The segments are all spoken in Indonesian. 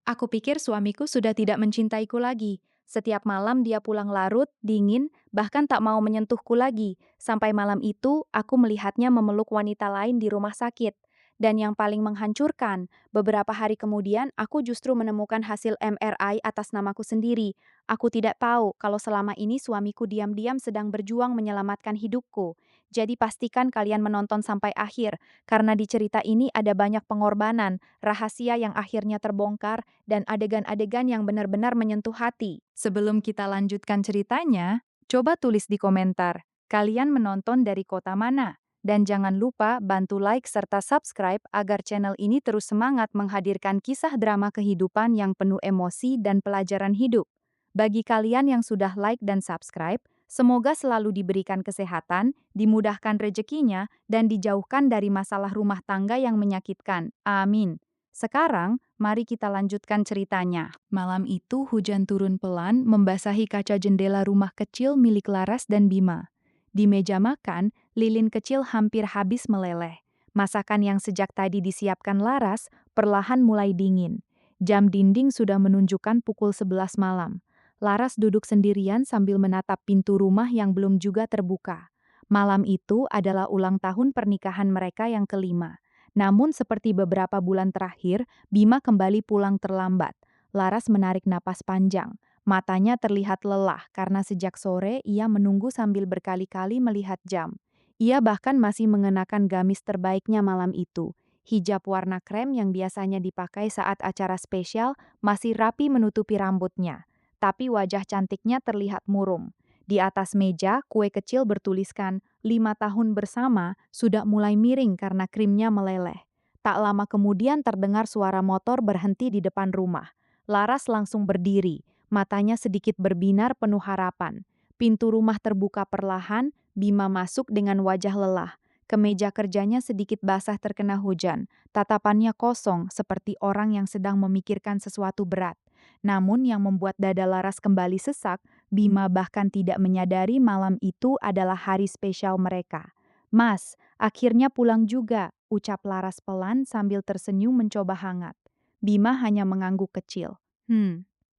Aku pikir suamiku sudah tidak mencintaiku lagi. Setiap malam dia pulang larut, dingin, bahkan tak mau menyentuhku lagi. Sampai malam itu, aku melihatnya memeluk wanita lain di rumah sakit. Dan yang paling menghancurkan, beberapa hari kemudian aku justru menemukan hasil MRI atas namaku sendiri. Aku tidak tahu kalau selama ini suamiku diam-diam sedang berjuang menyelamatkan hidupku. Jadi pastikan kalian menonton sampai akhir, karena di cerita ini ada banyak pengorbanan, rahasia yang akhirnya terbongkar, dan adegan-adegan yang benar-benar menyentuh hati. Sebelum kita lanjutkan ceritanya, coba tulis di komentar, kalian menonton dari kota mana? Dan jangan lupa bantu like serta subscribe agar channel ini terus semangat menghadirkan kisah drama kehidupan yang penuh emosi dan pelajaran hidup. Bagi kalian yang sudah like dan subscribe, semoga selalu diberikan kesehatan, dimudahkan rezekinya, dan dijauhkan dari masalah rumah tangga yang menyakitkan. Amin. Sekarang, mari kita lanjutkan ceritanya. Malam itu hujan turun pelan membasahi kaca jendela rumah kecil milik Laras dan Bima. Di meja makan, lilin kecil hampir habis meleleh. Masakan yang sejak tadi disiapkan Laras perlahan mulai dingin. Jam dinding sudah menunjukkan pukul 11 malam. Laras duduk sendirian sambil menatap pintu rumah yang belum juga terbuka. Malam itu adalah ulang tahun pernikahan mereka yang kelima. Namun seperti beberapa bulan terakhir, Bima kembali pulang terlambat. Laras menarik napas panjang. Matanya terlihat lelah karena sejak sore ia menunggu sambil berkali-kali melihat jam. Ia bahkan masih mengenakan gamis terbaiknya malam itu. Hijab warna krem yang biasanya dipakai saat acara spesial masih rapi menutupi rambutnya. Tapi wajah cantiknya terlihat murum. Di atas meja, kue kecil bertuliskan 5 tahun bersama sudah mulai miring karena krimnya meleleh. Tak lama kemudian terdengar suara motor berhenti di depan rumah. Laras langsung berdiri, matanya sedikit berbinar penuh harapan. Pintu rumah terbuka perlahan, Bima masuk dengan wajah lelah. Kemeja kerjanya sedikit basah terkena hujan. Tatapannya kosong seperti orang yang sedang memikirkan sesuatu berat. Namun yang membuat dada Laras kembali sesak, Bima bahkan tidak menyadari malam itu adalah hari spesial mereka. "Mas, akhirnya pulang juga," ucap Laras pelan sambil tersenyum mencoba hangat. Bima hanya mengangguk kecil.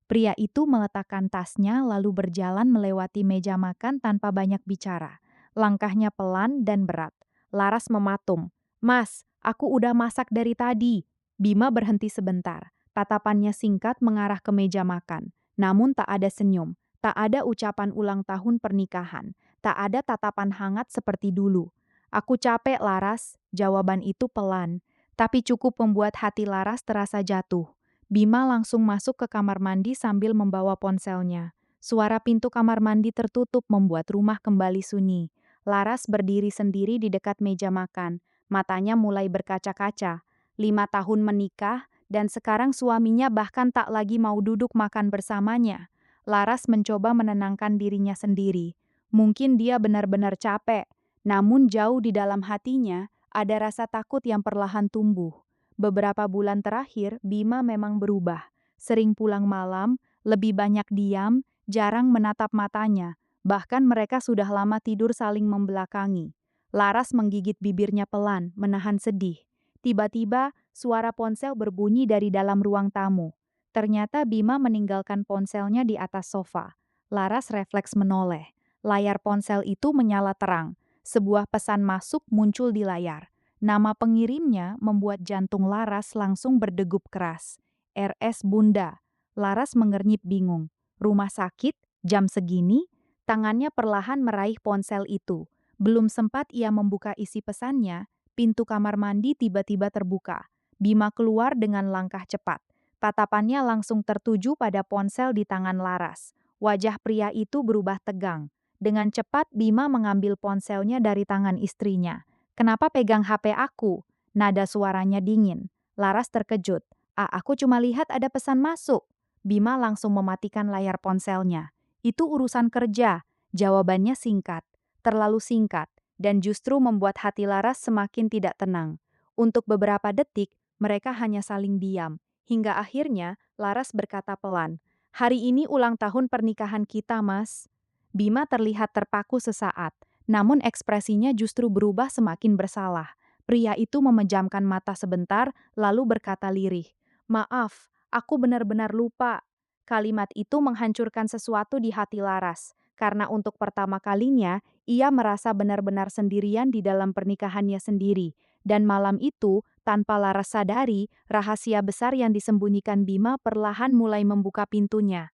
Pria itu meletakkan tasnya lalu berjalan melewati meja makan tanpa banyak bicara. Langkahnya pelan dan berat. Laras mematung. "Mas, aku udah masak dari tadi." Bima berhenti sebentar. Tatapannya singkat mengarah ke meja makan. Namun tak ada senyum, tak ada ucapan ulang tahun pernikahan, tak ada tatapan hangat seperti dulu. "Aku capek, Laras," jawaban itu pelan, tapi cukup membuat hati Laras terasa jatuh. Bima langsung masuk ke kamar mandi sambil membawa ponselnya. Suara pintu kamar mandi tertutup membuat rumah kembali sunyi. Laras berdiri sendiri di dekat meja makan. Matanya mulai berkaca-kaca. 5 tahun menikah, dan sekarang suaminya bahkan tak lagi mau duduk makan bersamanya. Laras mencoba menenangkan dirinya sendiri. Mungkin dia benar-benar capek, namun jauh di dalam hatinya ada rasa takut yang perlahan tumbuh. Beberapa bulan terakhir, Bima memang berubah. Sering pulang malam, lebih banyak diam, jarang menatap matanya. Bahkan mereka sudah lama tidur saling membelakangi. Laras menggigit bibirnya pelan, menahan sedih. Tiba-tiba, suara ponsel berbunyi dari dalam ruang tamu. Ternyata Bima meninggalkan ponselnya di atas sofa. Laras refleks menoleh. Layar ponsel itu menyala terang. Sebuah pesan masuk muncul di layar. Nama pengirimnya membuat jantung Laras langsung berdegup keras. RS Bunda. Laras mengernyit bingung. Rumah sakit? Jam segini? Tangannya perlahan meraih ponsel itu. Belum sempat ia membuka isi pesannya, pintu kamar mandi tiba-tiba terbuka. Bima keluar dengan langkah cepat. Tatapannya langsung tertuju pada ponsel di tangan Laras. Wajah pria itu berubah tegang. Dengan cepat Bima mengambil ponselnya dari tangan istrinya. "Kenapa pegang HP aku?" Nada suaranya dingin. Laras terkejut. Aku cuma lihat ada pesan masuk." Bima langsung mematikan layar ponselnya. "Itu urusan kerja." Jawabannya singkat. Terlalu singkat. Dan justru membuat hati Laras semakin tidak tenang. Untuk beberapa detik, mereka hanya saling diam. Hingga akhirnya, Laras berkata pelan, "Hari ini ulang tahun pernikahan kita, Mas." Bima terlihat terpaku sesaat. Namun ekspresinya justru berubah semakin bersalah. Pria itu memejamkan mata sebentar, lalu berkata lirih, "Maaf, Aku benar-benar lupa. Kalimat itu menghancurkan sesuatu di hati Laras, karena untuk pertama kalinya ia merasa benar-benar sendirian di dalam pernikahannya sendiri. Dan malam itu, tanpa Laras sadari, rahasia besar yang disembunyikan Bima perlahan mulai membuka pintunya.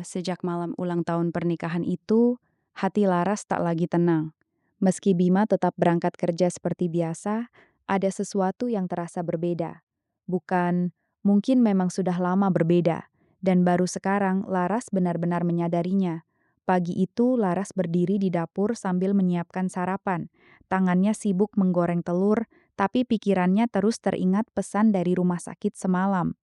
Sejak malam ulang tahun pernikahan itu, hati Laras tak lagi tenang. Meski Bima tetap berangkat kerja seperti biasa, ada sesuatu yang terasa berbeda. Bukan, mungkin memang sudah lama berbeda. Dan baru sekarang Laras benar-benar menyadarinya. Pagi itu Laras berdiri di dapur sambil menyiapkan sarapan. Tangannya sibuk menggoreng telur, tapi pikirannya terus teringat pesan dari rumah sakit semalam.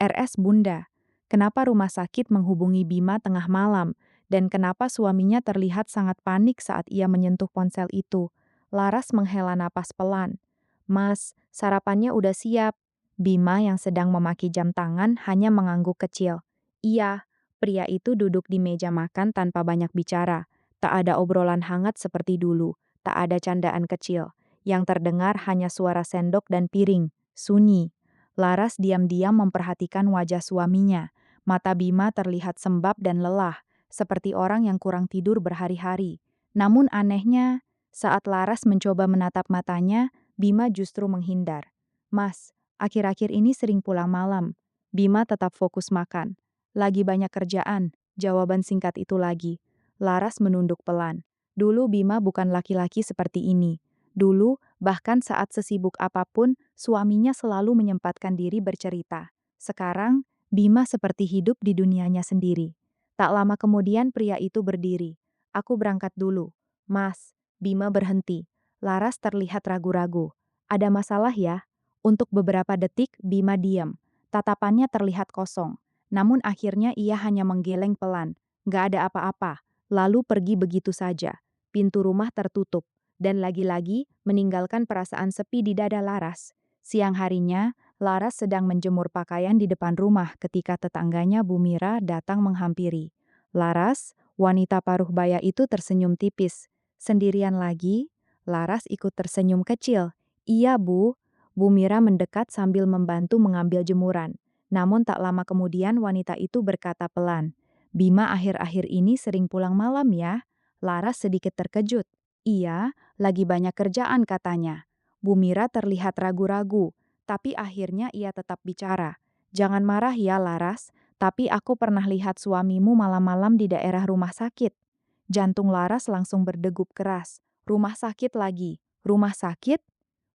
RS Bunda, kenapa rumah sakit menghubungi Bima tengah malam? Dan kenapa suaminya terlihat sangat panik saat ia menyentuh ponsel itu? Laras menghela napas pelan. Mas, sarapannya udah siap. Bima yang sedang memaki jam tangan hanya mengangguk kecil. Iya, pria itu duduk di meja makan tanpa banyak bicara. Tak ada obrolan hangat seperti dulu. Tak ada candaan kecil. Yang terdengar hanya suara sendok dan piring. Sunyi. Laras diam-diam memperhatikan wajah suaminya. Mata Bima terlihat sembab dan lelah, seperti orang yang kurang tidur berhari-hari. Namun anehnya, saat Laras mencoba menatap matanya, Bima justru menghindar. Mas, akhir-akhir ini sering pulang malam. Bima tetap fokus makan. Lagi banyak kerjaan, jawaban singkat itu lagi. Laras menunduk pelan. Dulu Bima bukan laki-laki seperti ini. Dulu, bahkan saat sesibuk apapun, suaminya selalu menyempatkan diri bercerita. Sekarang, Bima seperti hidup di dunianya sendiri. Tak lama kemudian pria itu berdiri. Aku berangkat dulu. Mas, Bima berhenti. Laras terlihat ragu-ragu. Ada masalah ya? Untuk beberapa detik, Bima diam. Tatapannya terlihat kosong. Namun akhirnya ia hanya menggeleng pelan. Gak ada apa-apa. Lalu pergi begitu saja. Pintu rumah tertutup. Dan lagi-lagi meninggalkan perasaan sepi di dada Laras. Siang harinya, Laras sedang menjemur pakaian di depan rumah ketika tetangganya Bu Mira datang menghampiri. Laras, wanita paruh baya itu tersenyum tipis. Sendirian lagi, Laras ikut tersenyum kecil. Iya Bu, Bu Mira mendekat sambil membantu mengambil jemuran. Namun tak lama kemudian wanita itu berkata pelan, Bima akhir-akhir ini sering pulang malam ya? Laras sedikit terkejut. Iya, lagi banyak kerjaan katanya. Bu Mira terlihat ragu-ragu, tapi akhirnya ia tetap bicara. Jangan marah ya Laras, tapi aku pernah lihat suamimu malam-malam di daerah rumah sakit. Jantung Laras langsung berdegup keras. Rumah sakit lagi. Rumah sakit?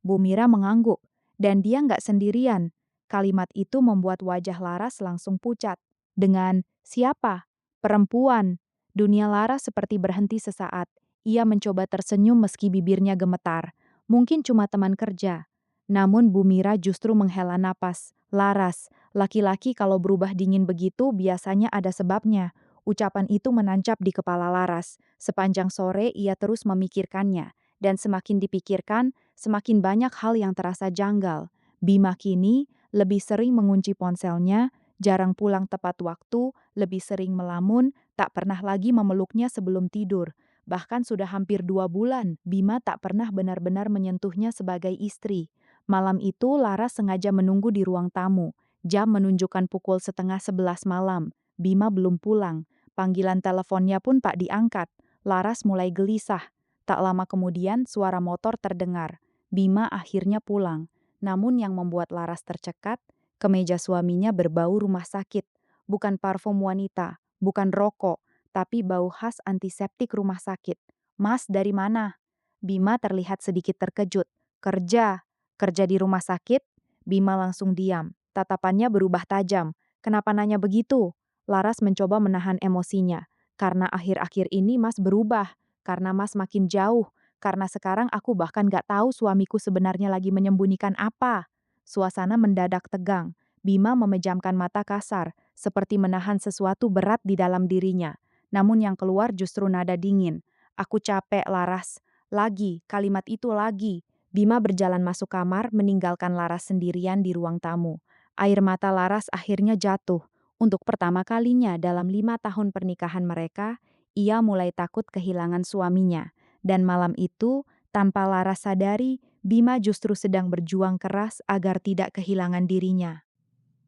Bu Mira mengangguk. Dan dia nggak sendirian. Kalimat itu membuat wajah Laras langsung pucat. Dengan, siapa? Perempuan. Dunia Laras seperti berhenti sesaat. Ia mencoba tersenyum meski bibirnya gemetar. Mungkin cuma teman kerja. Namun Bu Mira justru menghela napas. Laras, laki-laki kalau berubah dingin begitu biasanya ada sebabnya. Ucapan itu menancap di kepala Laras. Sepanjang sore ia terus memikirkannya. Dan semakin dipikirkan, semakin banyak hal yang terasa janggal. Bima kini lebih sering mengunci ponselnya, jarang pulang tepat waktu, lebih sering melamun, tak pernah lagi memeluknya sebelum tidur. Bahkan sudah hampir 2 bulan, Bima tak pernah benar-benar menyentuhnya sebagai istri. Malam itu, Laras sengaja menunggu di ruang tamu. Jam menunjukkan pukul 10:30 malam. Bima belum pulang. Panggilan teleponnya pun tak diangkat. Laras mulai gelisah. Tak lama kemudian, suara motor terdengar. Bima akhirnya pulang. Namun yang membuat Laras tercekat, kemeja suaminya berbau rumah sakit. Bukan parfum wanita, bukan rokok, tapi bau khas antiseptik rumah sakit. Mas, dari mana? Bima terlihat sedikit terkejut. Kerja. Kerja di rumah sakit? Bima langsung diam. Tatapannya berubah tajam. Kenapa nanya begitu? Laras mencoba menahan emosinya. Karena akhir-akhir ini Mas berubah. Karena Mas makin jauh. Karena sekarang aku bahkan gak tahu suamiku sebenarnya lagi menyembunyikan apa. Suasana mendadak tegang. Bima memejamkan mata kasar, seperti menahan sesuatu berat di dalam dirinya. Namun yang keluar justru nada dingin. Aku capek, Laras. Lagi, kalimat itu lagi. Bima berjalan masuk kamar, meninggalkan Laras sendirian di ruang tamu. Air mata Laras akhirnya jatuh. Untuk pertama kalinya dalam 5 tahun pernikahan mereka, ia mulai takut kehilangan suaminya. Dan malam itu, tanpa Laras sadari, Bima justru sedang berjuang keras agar tidak kehilangan dirinya.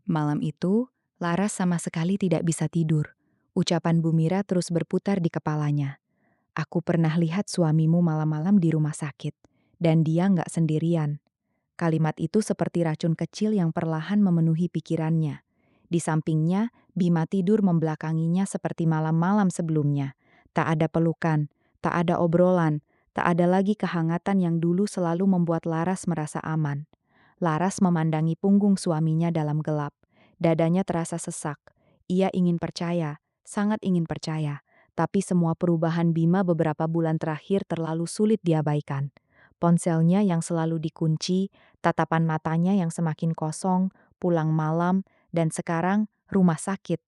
Malam itu, Laras sama sekali tidak bisa tidur. Ucapan Bu Mira terus berputar di kepalanya. Aku pernah lihat suamimu malam-malam di rumah sakit. Dan dia nggak sendirian. Kalimat itu seperti racun kecil yang perlahan memenuhi pikirannya. Di sampingnya, Bima tidur membelakanginya seperti malam-malam sebelumnya. Tak ada pelukan, tak ada obrolan, tak ada lagi kehangatan yang dulu selalu membuat Laras merasa aman. Laras memandangi punggung suaminya dalam gelap. Dadanya terasa sesak. Ia ingin percaya, sangat ingin percaya. Tapi semua perubahan Bima beberapa bulan terakhir terlalu sulit diabaikan. Ponselnya yang selalu dikunci, tatapan matanya yang semakin kosong, pulang malam, dan sekarang rumah sakit.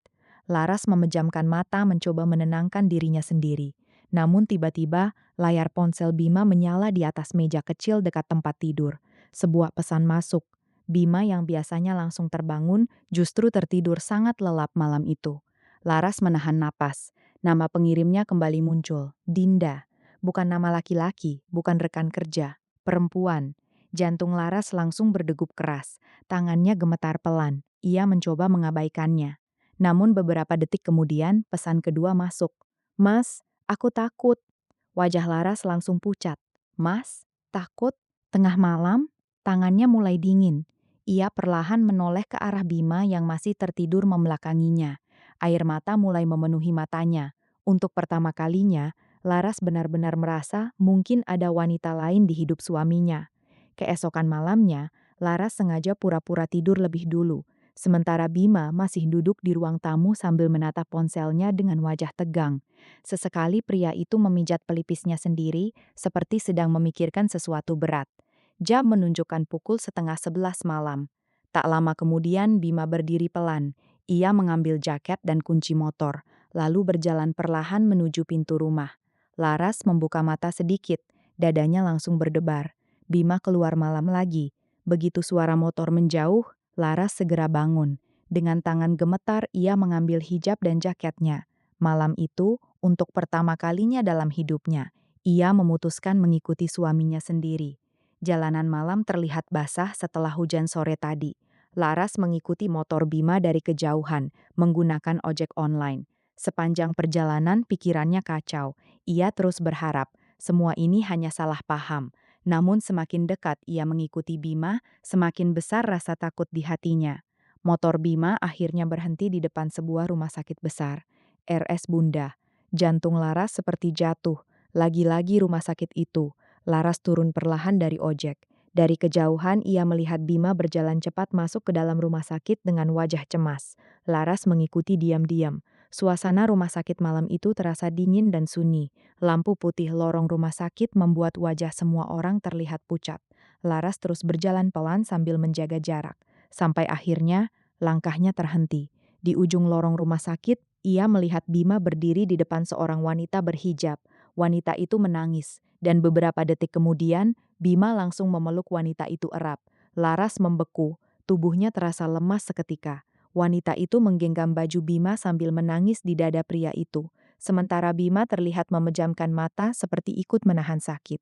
Laras memejamkan mata mencoba menenangkan dirinya sendiri. Namun tiba-tiba layar ponsel Bima menyala di atas meja kecil dekat tempat tidur. Sebuah pesan masuk. Bima yang biasanya langsung terbangun justru tertidur sangat lelap malam itu. Laras menahan napas. Nama pengirimnya kembali muncul, Dinda. Bukan nama laki-laki, bukan rekan kerja, perempuan. Jantung Laras langsung berdegup keras, tangannya gemetar pelan. Ia mencoba mengabaikannya. Namun beberapa detik kemudian pesan kedua masuk. Mas, aku takut. Wajah Laras langsung pucat. Mas, takut? Tengah malam? Tangannya mulai dingin. Ia perlahan menoleh ke arah Bima yang masih tertidur membelakanginya. Air mata mulai memenuhi matanya. Untuk pertama kalinya, Laras benar-benar merasa mungkin ada wanita lain di hidup suaminya. Keesokan malamnya, Laras sengaja pura-pura tidur lebih dulu, sementara Bima masih duduk di ruang tamu sambil menatap ponselnya dengan wajah tegang. Sesekali pria itu memijat pelipisnya sendiri, seperti sedang memikirkan sesuatu berat. Jam menunjukkan pukul 10:30 malam. Tak lama kemudian Bima berdiri pelan. Ia mengambil jaket dan kunci motor, lalu berjalan perlahan menuju pintu rumah. Laras membuka mata sedikit, dadanya langsung berdebar. Bima keluar malam lagi. Begitu suara motor menjauh, Laras segera bangun. Dengan tangan gemetar, ia mengambil hijab dan jaketnya. Malam itu, untuk pertama kalinya dalam hidupnya, ia memutuskan mengikuti suaminya sendiri. Jalanan malam terlihat basah setelah hujan sore tadi. Laras mengikuti motor Bima dari kejauhan, menggunakan ojek online. Sepanjang perjalanan pikirannya kacau. Ia terus berharap, semua ini hanya salah paham. Namun semakin dekat ia mengikuti Bima, semakin besar rasa takut di hatinya. Motor Bima akhirnya berhenti di depan sebuah rumah sakit besar. RS Bunda. Jantung Laras seperti jatuh. Lagi-lagi rumah sakit itu. Laras turun perlahan dari ojek. Dari kejauhan ia melihat Bima berjalan cepat masuk ke dalam rumah sakit dengan wajah cemas. Laras mengikuti diam-diam. Suasana rumah sakit malam itu terasa dingin dan sunyi. Lampu putih lorong rumah sakit membuat wajah semua orang terlihat pucat. Laras terus berjalan pelan sambil menjaga jarak. Sampai akhirnya, langkahnya terhenti. Di ujung lorong rumah sakit, ia melihat Bima berdiri di depan seorang wanita berhijab. Wanita itu menangis, dan beberapa detik kemudian, Bima langsung memeluk wanita itu erat. Laras membeku, tubuhnya terasa lemas seketika. Wanita itu menggenggam baju Bima sambil menangis di dada pria itu. Sementara Bima terlihat memejamkan mata seperti ikut menahan sakit.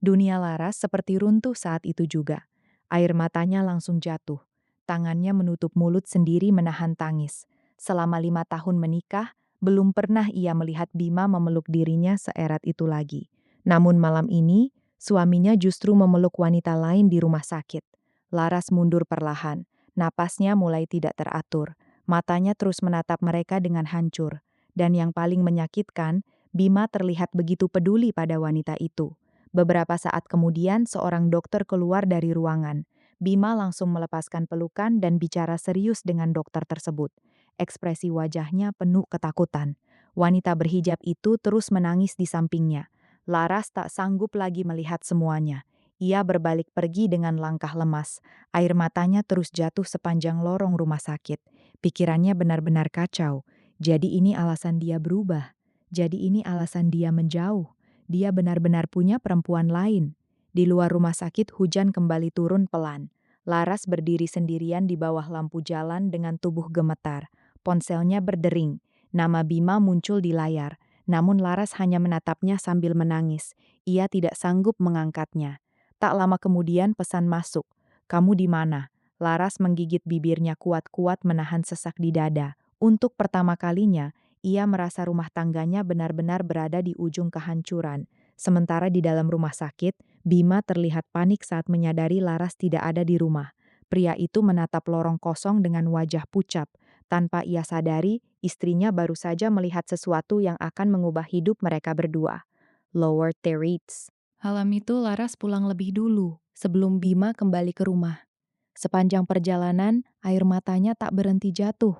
Dunia Laras seperti runtuh saat itu juga. Air matanya langsung jatuh. Tangannya menutup mulut sendiri menahan tangis. Selama 5 tahun menikah, belum pernah ia melihat Bima memeluk dirinya seerat itu lagi. Namun malam ini, suaminya justru memeluk wanita lain di rumah sakit. Laras mundur perlahan. Napasnya mulai tidak teratur. Matanya terus menatap mereka dengan hancur. Dan yang paling menyakitkan, Bima terlihat begitu peduli pada wanita itu. Beberapa saat kemudian, seorang dokter keluar dari ruangan. Bima langsung melepaskan pelukan dan bicara serius dengan dokter tersebut. Ekspresi wajahnya penuh ketakutan. Wanita berhijab itu terus menangis di sampingnya. Laras tak sanggup lagi melihat semuanya. Ia berbalik pergi dengan langkah lemas. Air matanya terus jatuh sepanjang lorong rumah sakit. Pikirannya benar-benar kacau. Jadi ini alasan dia berubah. Jadi ini alasan dia menjauh. Dia benar-benar punya perempuan lain. Di luar rumah sakit hujan kembali turun pelan. Laras berdiri sendirian di bawah lampu jalan dengan tubuh gemetar. Ponselnya berdering. Nama Bima muncul di layar. Namun Laras hanya menatapnya sambil menangis. Ia tidak sanggup mengangkatnya. Tak lama kemudian pesan masuk. Kamu di mana? Laras menggigit bibirnya kuat-kuat menahan sesak di dada. Untuk pertama kalinya, ia merasa rumah tangganya benar-benar berada di ujung kehancuran. Sementara di dalam rumah sakit, Bima terlihat panik saat menyadari Laras tidak ada di rumah. Pria itu menatap lorong kosong dengan wajah pucat. Tanpa ia sadari, istrinya baru saja melihat sesuatu yang akan mengubah hidup mereka berdua. Lower Terrace. Malam itu Laras pulang lebih dulu, sebelum Bima kembali ke rumah. Sepanjang perjalanan, air matanya tak berhenti jatuh.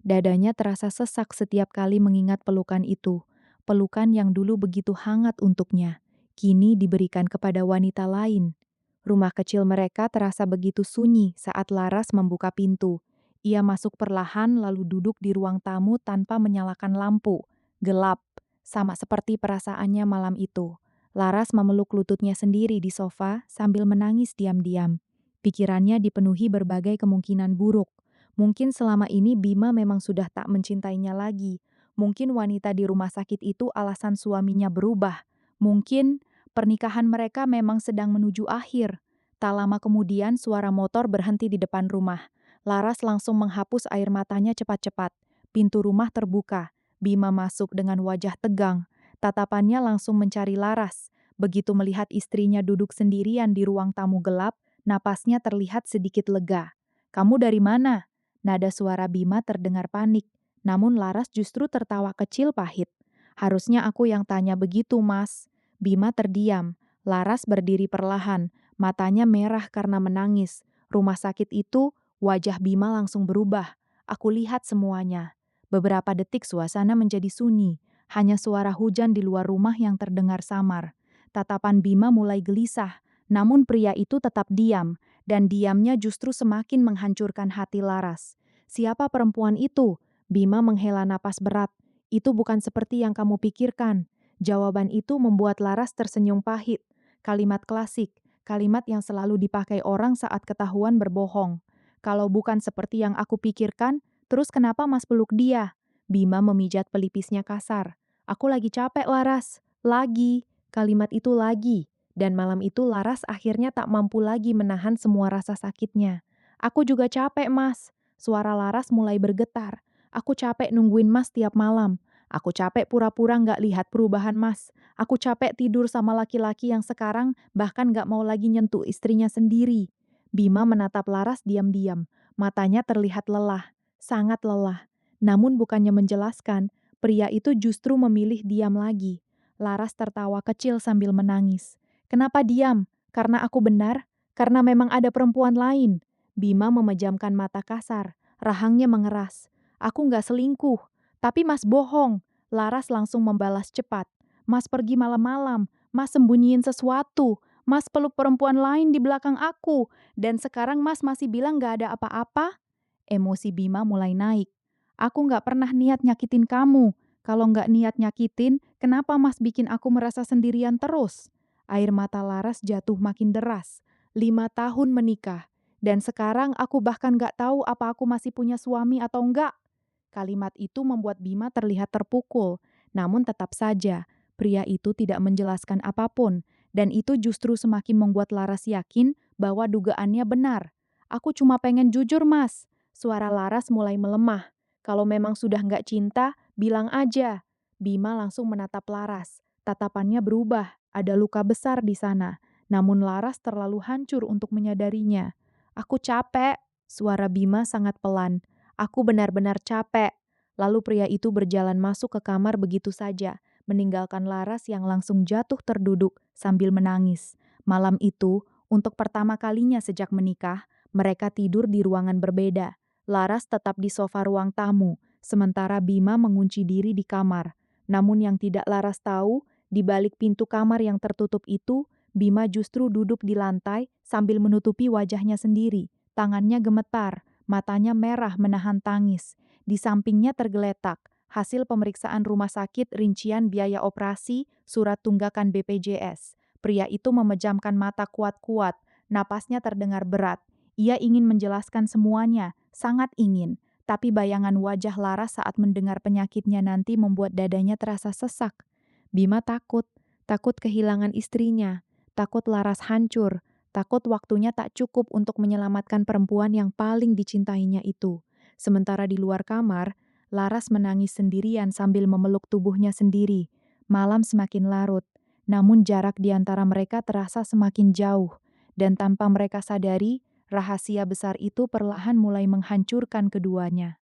Dadanya terasa sesak setiap kali mengingat pelukan itu. Pelukan yang dulu begitu hangat untuknya, kini diberikan kepada wanita lain. Rumah kecil mereka terasa begitu sunyi saat Laras membuka pintu. Ia masuk perlahan lalu duduk di ruang tamu tanpa menyalakan lampu. Gelap, sama seperti perasaannya malam itu. Laras memeluk lututnya sendiri di sofa sambil menangis diam-diam. Pikirannya dipenuhi berbagai kemungkinan buruk. Mungkin selama ini Bima memang sudah tak mencintainya lagi. Mungkin wanita di rumah sakit itu alasan suaminya berubah. Mungkin pernikahan mereka memang sedang menuju akhir. Tak lama kemudian suara motor berhenti di depan rumah. Laras langsung menghapus air matanya cepat-cepat. Pintu rumah terbuka. Bima masuk dengan wajah tegang. Tatapannya langsung mencari Laras. Begitu melihat istrinya duduk sendirian di ruang tamu gelap, napasnya terlihat sedikit lega. "Kamu dari mana?" Nada suara Bima terdengar panik, namun Laras justru tertawa kecil pahit. "Harusnya aku yang tanya begitu, Mas." Bima terdiam. Laras berdiri perlahan, matanya merah karena menangis. Rumah sakit itu, wajah Bima langsung berubah. Aku lihat semuanya. Beberapa detik suasana menjadi sunyi, hanya suara hujan di luar rumah yang terdengar samar. Tatapan Bima mulai gelisah, namun pria itu tetap diam, dan diamnya justru semakin menghancurkan hati Laras. "Siapa perempuan itu?" Bima menghela napas berat. "Itu bukan seperti yang kamu pikirkan." Jawaban itu membuat Laras tersenyum pahit. Kalimat klasik, kalimat yang selalu dipakai orang saat ketahuan berbohong. "Kalau bukan seperti yang aku pikirkan, terus kenapa Mas peluk dia?" Bima memijat pelipisnya kasar. "Aku lagi capek, Laras. Lagi." Kalimat itu lagi. Dan malam itu Laras akhirnya tak mampu lagi menahan semua rasa sakitnya. "Aku juga capek, Mas." Suara Laras mulai bergetar. "Aku capek nungguin Mas tiap malam. Aku capek pura-pura nggak lihat perubahan Mas. Aku capek tidur sama laki-laki yang sekarang bahkan nggak mau lagi nyentuh istrinya sendiri." Bima menatap Laras diam-diam. Matanya terlihat lelah, sangat lelah. Namun bukannya menjelaskan, pria itu justru memilih diam lagi. Laras tertawa kecil sambil menangis. "Kenapa diam? Karena aku benar? Karena memang ada perempuan lain?" Bima memejamkan mata kasar, rahangnya mengeras. "Aku nggak selingkuh, tapi Mas bohong." Laras langsung membalas cepat. "Mas pergi malam-malam, Mas sembunyiin sesuatu, Mas peluk perempuan lain di belakang aku, dan sekarang Mas masih bilang nggak ada apa-apa?" Emosi Bima mulai naik. "Aku nggak pernah niat nyakitin kamu. Kalau nggak niat nyakitin, kenapa Mas bikin aku merasa sendirian terus?" Air mata Laras jatuh makin deras. 5 tahun menikah. Dan sekarang aku bahkan nggak tahu apa aku masih punya suami atau enggak. Kalimat itu membuat Bima terlihat terpukul. Namun tetap saja, pria itu tidak menjelaskan apapun. Dan itu justru semakin membuat Laras yakin bahwa dugaannya benar. "Aku cuma pengen jujur, Mas." Suara Laras mulai melemah. "Kalau memang sudah nggak cinta, bilang aja." Bima langsung menatap Laras. Tatapannya berubah, ada luka besar di sana. Namun Laras terlalu hancur untuk menyadarinya. "Aku capek." Suara Bima sangat pelan. "Aku benar-benar capek." Lalu pria itu berjalan masuk ke kamar begitu saja, meninggalkan Laras yang langsung jatuh terduduk sambil menangis. Malam itu, untuk pertama kalinya sejak menikah, mereka tidur di ruangan berbeda. Laras tetap di sofa ruang tamu, sementara Bima mengunci diri di kamar. Namun yang tidak Laras tahu, di balik pintu kamar yang tertutup itu, Bima justru duduk di lantai sambil menutupi wajahnya sendiri. Tangannya gemetar, matanya merah menahan tangis. Di sampingnya tergeletak hasil pemeriksaan rumah sakit, rincian biaya operasi, surat tunggakan BPJS. Pria itu memejamkan mata kuat-kuat, napasnya terdengar berat. Ia ingin menjelaskan semuanya, sangat ingin. Tapi bayangan wajah Laras saat mendengar penyakitnya nanti membuat dadanya terasa sesak. Bima takut kehilangan istrinya, takut Laras hancur, takut waktunya tak cukup untuk menyelamatkan perempuan yang paling dicintainya itu. Sementara di luar kamar, Laras menangis sendirian sambil memeluk tubuhnya sendiri. Malam semakin larut, namun jarak di antara mereka terasa semakin jauh. Dan tanpa mereka sadari, rahasia besar itu perlahan mulai menghancurkan keduanya.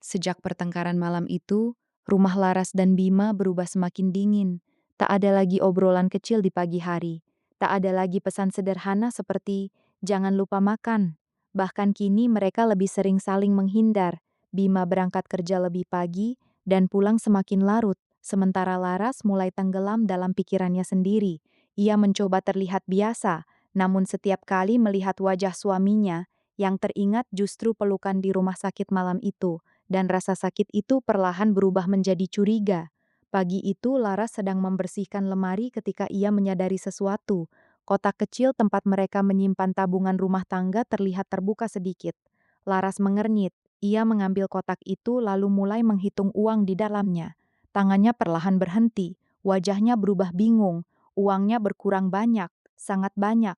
Sejak pertengkaran malam itu, rumah Laras dan Bima berubah semakin dingin. Tak ada lagi obrolan kecil di pagi hari. Tak ada lagi pesan sederhana seperti, "Jangan lupa makan." Bahkan kini mereka lebih sering saling menghindar. Bima berangkat kerja lebih pagi dan pulang semakin larut, sementara Laras mulai tenggelam dalam pikirannya sendiri. Ia mencoba terlihat biasa, namun setiap kali melihat wajah suaminya, yang teringat justru pelukan di rumah sakit malam itu, dan rasa sakit itu perlahan berubah menjadi curiga. Pagi itu Laras sedang membersihkan lemari ketika ia menyadari sesuatu. Kotak kecil tempat mereka menyimpan tabungan rumah tangga terlihat terbuka sedikit. Laras mengernyit. Ia mengambil kotak itu lalu mulai menghitung uang di dalamnya. Tangannya perlahan berhenti. Wajahnya berubah bingung. Uangnya berkurang banyak, sangat banyak.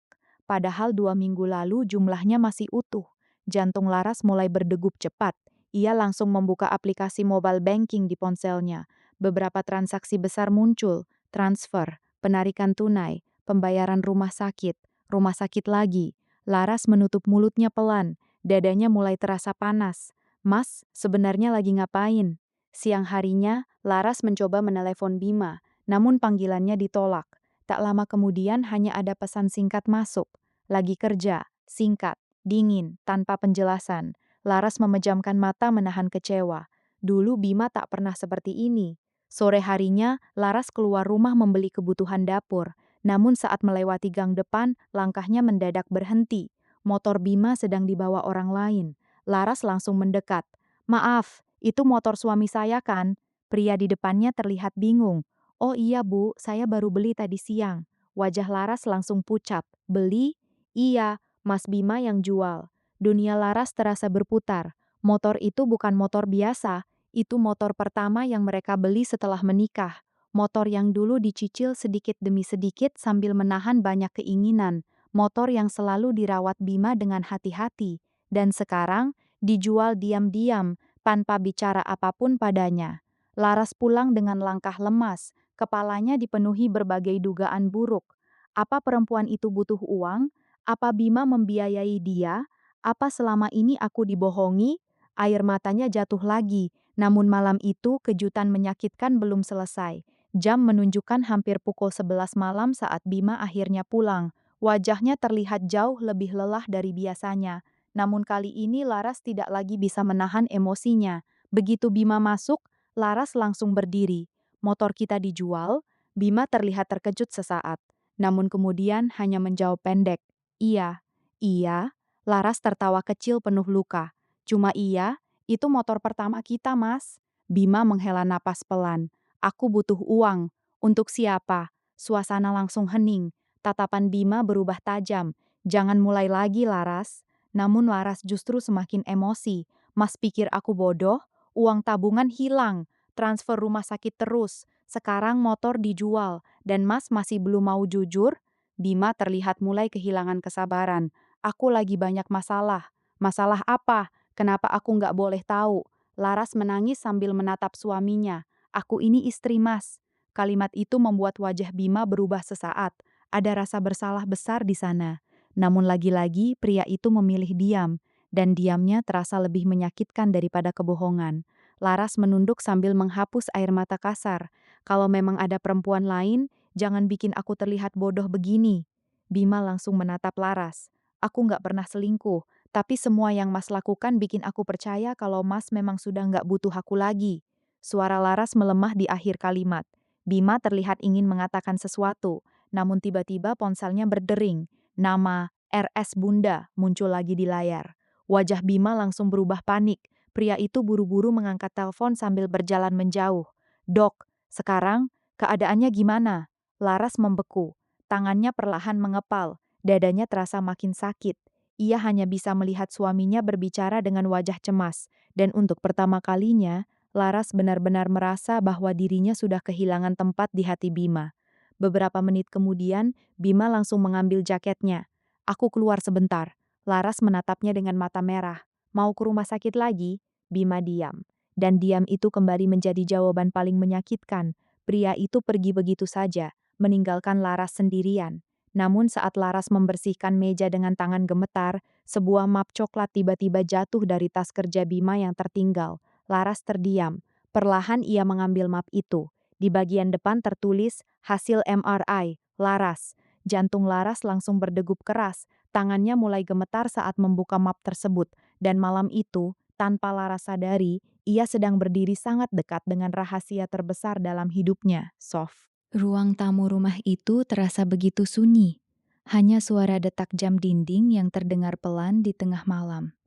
Padahal 2 minggu lalu jumlahnya masih utuh. Jantung Laras mulai berdegup cepat. Ia langsung membuka aplikasi mobile banking di ponselnya. Beberapa transaksi besar muncul, transfer, penarikan tunai, pembayaran rumah sakit lagi. Laras menutup mulutnya pelan, dadanya mulai terasa panas. "Mas, sebenarnya lagi ngapain?" Siang harinya, Laras mencoba menelepon Bima, namun panggilannya ditolak. Tak lama kemudian hanya ada pesan singkat masuk. "Lagi kerja," singkat, dingin, tanpa penjelasan. Laras memejamkan mata menahan kecewa. Dulu Bima tak pernah seperti ini. Sore harinya, Laras keluar rumah membeli kebutuhan dapur. Namun saat melewati gang depan, langkahnya mendadak berhenti. Motor Bima sedang dibawa orang lain. Laras langsung mendekat. "Maaf, itu motor suami saya kan?" Pria di depannya terlihat bingung. "Oh iya bu, saya baru beli tadi siang." Wajah Laras langsung pucat. "Beli?" "Iya, Mas Bima yang jual." Dunia Laras terasa berputar. Motor itu bukan motor biasa, itu motor pertama yang mereka beli setelah menikah. Motor yang dulu dicicil sedikit demi sedikit sambil menahan banyak keinginan. Motor yang selalu dirawat Bima dengan hati-hati. Dan sekarang, dijual diam-diam, tanpa bicara apapun padanya. Laras pulang dengan langkah lemas, kepalanya dipenuhi berbagai dugaan buruk. Apa perempuan itu butuh uang? Apa Bima membiayai dia? Apa selama ini aku dibohongi? Air matanya jatuh lagi, namun malam itu kejutan menyakitkan belum selesai. Jam menunjukkan hampir pukul 11 malam saat Bima akhirnya pulang. Wajahnya terlihat jauh lebih lelah dari biasanya. Namun kali ini Laras tidak lagi bisa menahan emosinya. Begitu Bima masuk, Laras langsung berdiri. "Motor kita dijual?" Bima terlihat terkejut sesaat. Namun kemudian hanya menjawab pendek, "Iya." "Iya?" Laras tertawa kecil penuh luka. "Cuma iya? Itu motor pertama kita, Mas." Bima menghela napas pelan. "Aku butuh uang." "Untuk siapa?" Suasana langsung hening. Tatapan Bima berubah tajam. "Jangan mulai lagi, Laras." Namun Laras justru semakin emosi. "Mas pikir aku bodoh? Uang tabungan hilang. Transfer rumah sakit terus. Sekarang motor dijual. Dan Mas masih belum mau jujur?" Bima terlihat mulai kehilangan kesabaran. "Aku lagi banyak masalah." "Masalah apa? Kenapa aku nggak boleh tahu?" Laras menangis sambil menatap suaminya. "Aku ini istri Mas." Kalimat itu membuat wajah Bima berubah sesaat. Ada rasa bersalah besar di sana. Namun lagi-lagi pria itu memilih diam, dan diamnya terasa lebih menyakitkan daripada kebohongan. Laras menunduk sambil menghapus air mata kasar. "Kalau memang ada perempuan lain, jangan bikin aku terlihat bodoh begini." Bima langsung menatap Laras. "Aku nggak pernah selingkuh, tapi semua yang Mas lakukan bikin aku percaya kalau Mas memang sudah nggak butuh aku lagi." Suara Laras melemah di akhir kalimat. Bima terlihat ingin mengatakan sesuatu, namun tiba-tiba ponselnya berdering. Nama RS Bunda muncul lagi di layar. Wajah Bima langsung berubah panik. Pria itu buru-buru mengangkat telepon sambil berjalan menjauh. "Dok, sekarang keadaannya gimana?" Laras membeku. Tangannya perlahan mengepal. Dadanya terasa makin sakit. Ia hanya bisa melihat suaminya berbicara dengan wajah cemas. Dan untuk pertama kalinya, Laras benar-benar merasa bahwa dirinya sudah kehilangan tempat di hati Bima. Beberapa menit kemudian, Bima langsung mengambil jaketnya. Aku keluar sebentar. Laras menatapnya dengan mata merah. Mau ke rumah sakit lagi? Bima diam. Dan diam itu kembali menjadi jawaban paling menyakitkan. Pria itu pergi begitu saja, meninggalkan Laras sendirian. Namun saat Laras membersihkan meja dengan tangan gemetar, sebuah map coklat tiba-tiba jatuh dari tas kerja Bima yang tertinggal. Laras terdiam. Perlahan ia mengambil map itu. Di bagian depan tertulis hasil MRI, Laras. Jantung Laras langsung berdegup keras. Tangannya mulai gemetar saat membuka map tersebut. Dan malam itu, tanpa Laras sadari, ia sedang berdiri sangat dekat dengan rahasia terbesar dalam hidupnya, Sof. Ruang tamu rumah itu terasa begitu sunyi. Hanya suara detak jam dinding yang terdengar pelan di tengah malam.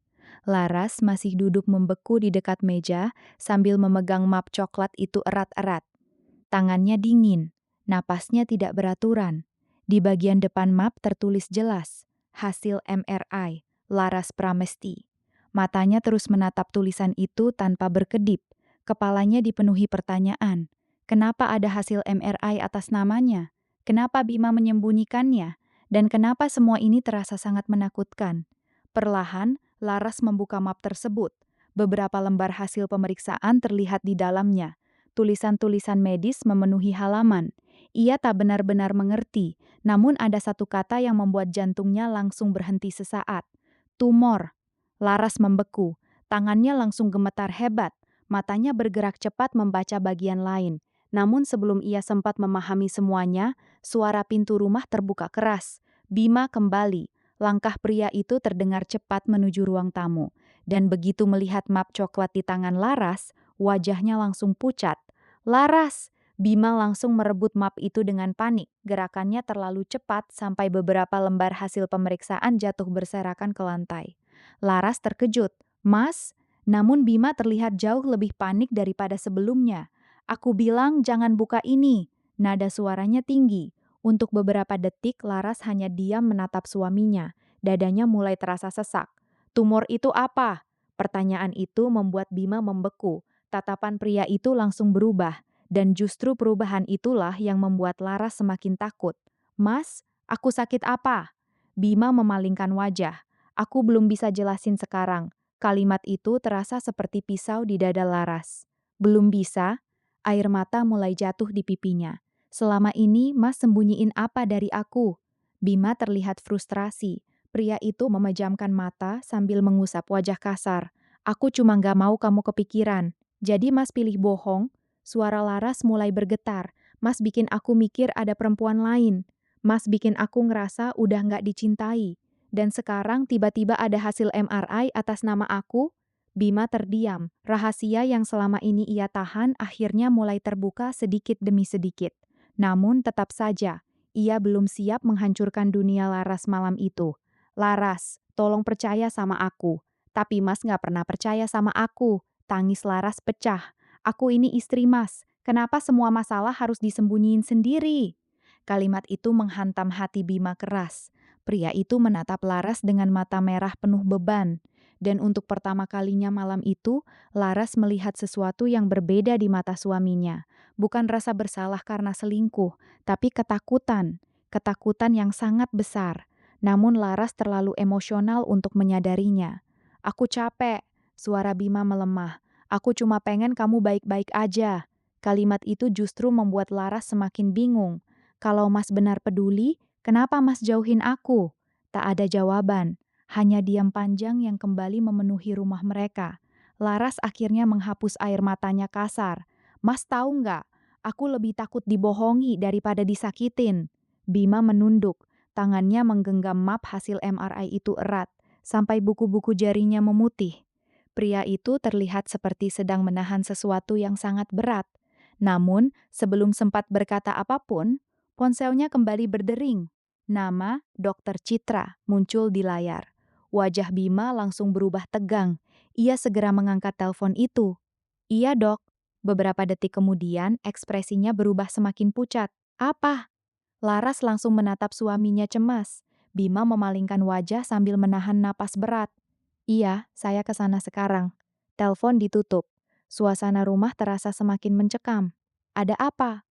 Laras masih duduk membeku di dekat meja sambil memegang map coklat itu erat-erat. Tangannya dingin, napasnya tidak beraturan. Di bagian depan map tertulis jelas, hasil MRI, Laras Pramesti. Matanya terus menatap tulisan itu tanpa berkedip. Kepalanya dipenuhi pertanyaan. Kenapa ada hasil MRI atas namanya? Kenapa Bima menyembunyikannya? Dan kenapa semua ini terasa sangat menakutkan? Perlahan, Laras membuka map tersebut. Beberapa lembar hasil pemeriksaan terlihat di dalamnya. Tulisan-tulisan medis memenuhi halaman. Ia tak benar-benar mengerti, namun ada satu kata yang membuat jantungnya langsung berhenti sesaat. Tumor. Laras membeku. Tangannya langsung gemetar hebat. Matanya bergerak cepat membaca bagian lain. Namun sebelum ia sempat memahami semuanya, suara pintu rumah terbuka keras. Bima kembali. Langkah pria itu terdengar cepat menuju ruang tamu. Dan begitu melihat map coklat di tangan Laras, wajahnya langsung pucat. Laras! Bima langsung merebut map itu dengan panik. Gerakannya terlalu cepat sampai beberapa lembar hasil pemeriksaan jatuh berserakan ke lantai. Laras terkejut. Mas? Namun Bima terlihat jauh lebih panik daripada sebelumnya. Aku bilang jangan buka ini. Nada suaranya tinggi. Untuk beberapa detik Laras hanya diam menatap suaminya. Dadanya mulai terasa sesak. Tumor itu apa? Pertanyaan itu membuat Bima membeku. Tatapan pria itu langsung berubah. Dan justru perubahan itulah yang membuat Laras semakin takut. Mas, aku sakit apa? Bima memalingkan wajah. Aku belum bisa jelasin sekarang. Kalimat itu terasa seperti pisau di dada Laras. Belum bisa? Air mata mulai jatuh di pipinya. Selama ini Mas sembunyiin apa dari aku? Bima terlihat frustrasi. Pria itu memejamkan mata sambil mengusap wajah kasar. Aku cuma gak mau kamu kepikiran. Jadi Mas pilih bohong? Suara Laras mulai bergetar. Mas bikin aku mikir ada perempuan lain. Mas bikin aku ngerasa udah gak dicintai. Dan sekarang tiba-tiba ada hasil MRI atas nama aku? Bima terdiam. Rahasia yang selama ini ia tahan akhirnya mulai terbuka sedikit demi sedikit. Namun tetap saja, ia belum siap menghancurkan dunia Laras malam itu. Laras, tolong percaya sama aku. Tapi Mas gak pernah percaya sama aku. Tangis Laras pecah. Aku ini istri Mas. Kenapa semua masalah harus disembunyiin sendiri? Kalimat itu menghantam hati Bima keras. Pria itu menatap Laras dengan mata merah penuh beban. Dan untuk pertama kalinya malam itu, Laras melihat sesuatu yang berbeda di mata suaminya. Bukan rasa bersalah karena selingkuh, tapi ketakutan. Ketakutan yang sangat besar. Namun Laras terlalu emosional untuk menyadarinya. Aku capek, suara Bima melemah. Aku cuma pengen kamu baik-baik aja. Kalimat itu justru membuat Laras semakin bingung. Kalau Mas benar peduli, kenapa Mas jauhin aku? Tak ada jawaban, hanya diam panjang yang kembali memenuhi rumah mereka. Laras akhirnya menghapus air matanya kasar. Mas tahu nggak, aku lebih takut dibohongi daripada disakitin. Bima menunduk, tangannya menggenggam map hasil MRI itu erat, sampai buku-buku jarinya memutih. Pria itu terlihat seperti sedang menahan sesuatu yang sangat berat. Namun, sebelum sempat berkata apapun, ponselnya kembali berdering. Nama Dokter Citra muncul di layar. Wajah Bima langsung berubah tegang. Ia segera mengangkat telepon itu. Iya dok. Beberapa detik kemudian, ekspresinya berubah semakin pucat. Apa? Laras langsung menatap suaminya cemas. Bima memalingkan wajah sambil menahan napas berat. Iya, saya ke sana sekarang. Telepon ditutup. Suasana rumah terasa semakin mencekam. Ada apa?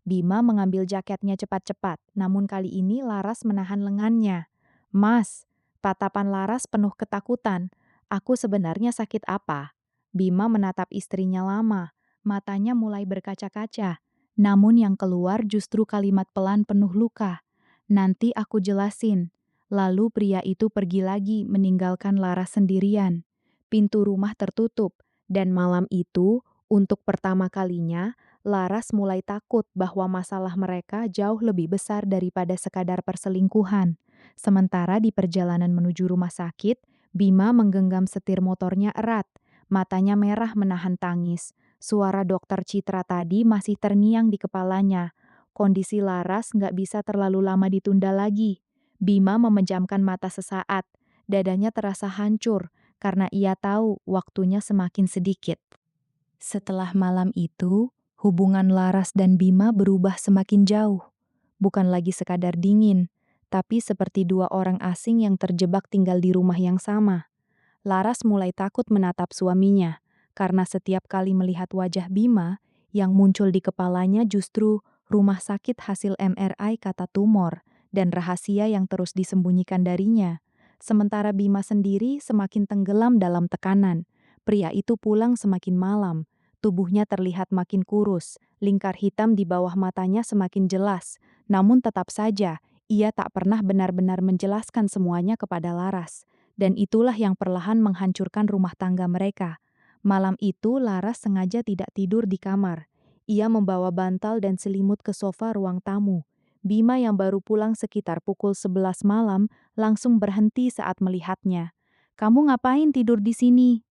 Bima mengambil jaketnya cepat-cepat, namun kali ini Laras menahan lengannya. "Mas," tatapan Laras penuh ketakutan. "Aku sebenarnya sakit apa?" Bima menatap istrinya lama, matanya mulai berkaca-kaca. Namun yang keluar justru kalimat pelan penuh luka. "Nanti aku jelasin." Lalu pria itu pergi lagi meninggalkan Laras sendirian. Pintu rumah tertutup, dan malam itu, untuk pertama kalinya, Laras mulai takut bahwa masalah mereka jauh lebih besar daripada sekadar perselingkuhan. Sementara di perjalanan menuju rumah sakit, Bima menggenggam setir motornya erat. Matanya merah menahan tangis. Suara dokter Citra tadi masih terngiang di kepalanya. Kondisi Laras nggak bisa terlalu lama ditunda lagi. Bima memejamkan mata sesaat. Dadanya terasa hancur karena ia tahu waktunya semakin sedikit. Setelah malam itu, hubungan Laras dan Bima berubah semakin jauh. Bukan lagi sekadar dingin, tapi seperti dua orang asing yang terjebak tinggal di rumah yang sama. Laras mulai takut menatap suaminya, karena setiap kali melihat wajah Bima, yang muncul di kepalanya justru rumah sakit hasil MRI kata tumor, dan rahasia yang terus disembunyikan darinya. Sementara Bima sendiri semakin tenggelam dalam tekanan. Pria itu pulang semakin malam, tubuhnya terlihat makin kurus, lingkar hitam di bawah matanya semakin jelas, namun tetap saja ia tak pernah benar-benar menjelaskan semuanya kepada Laras. Dan itulah yang perlahan menghancurkan rumah tangga mereka. Malam itu Laras sengaja tidak tidur di kamar. Ia membawa bantal dan selimut ke sofa ruang tamu. Bima yang baru pulang sekitar pukul 11 malam langsung berhenti saat melihatnya. "Kamu ngapain tidur di sini?"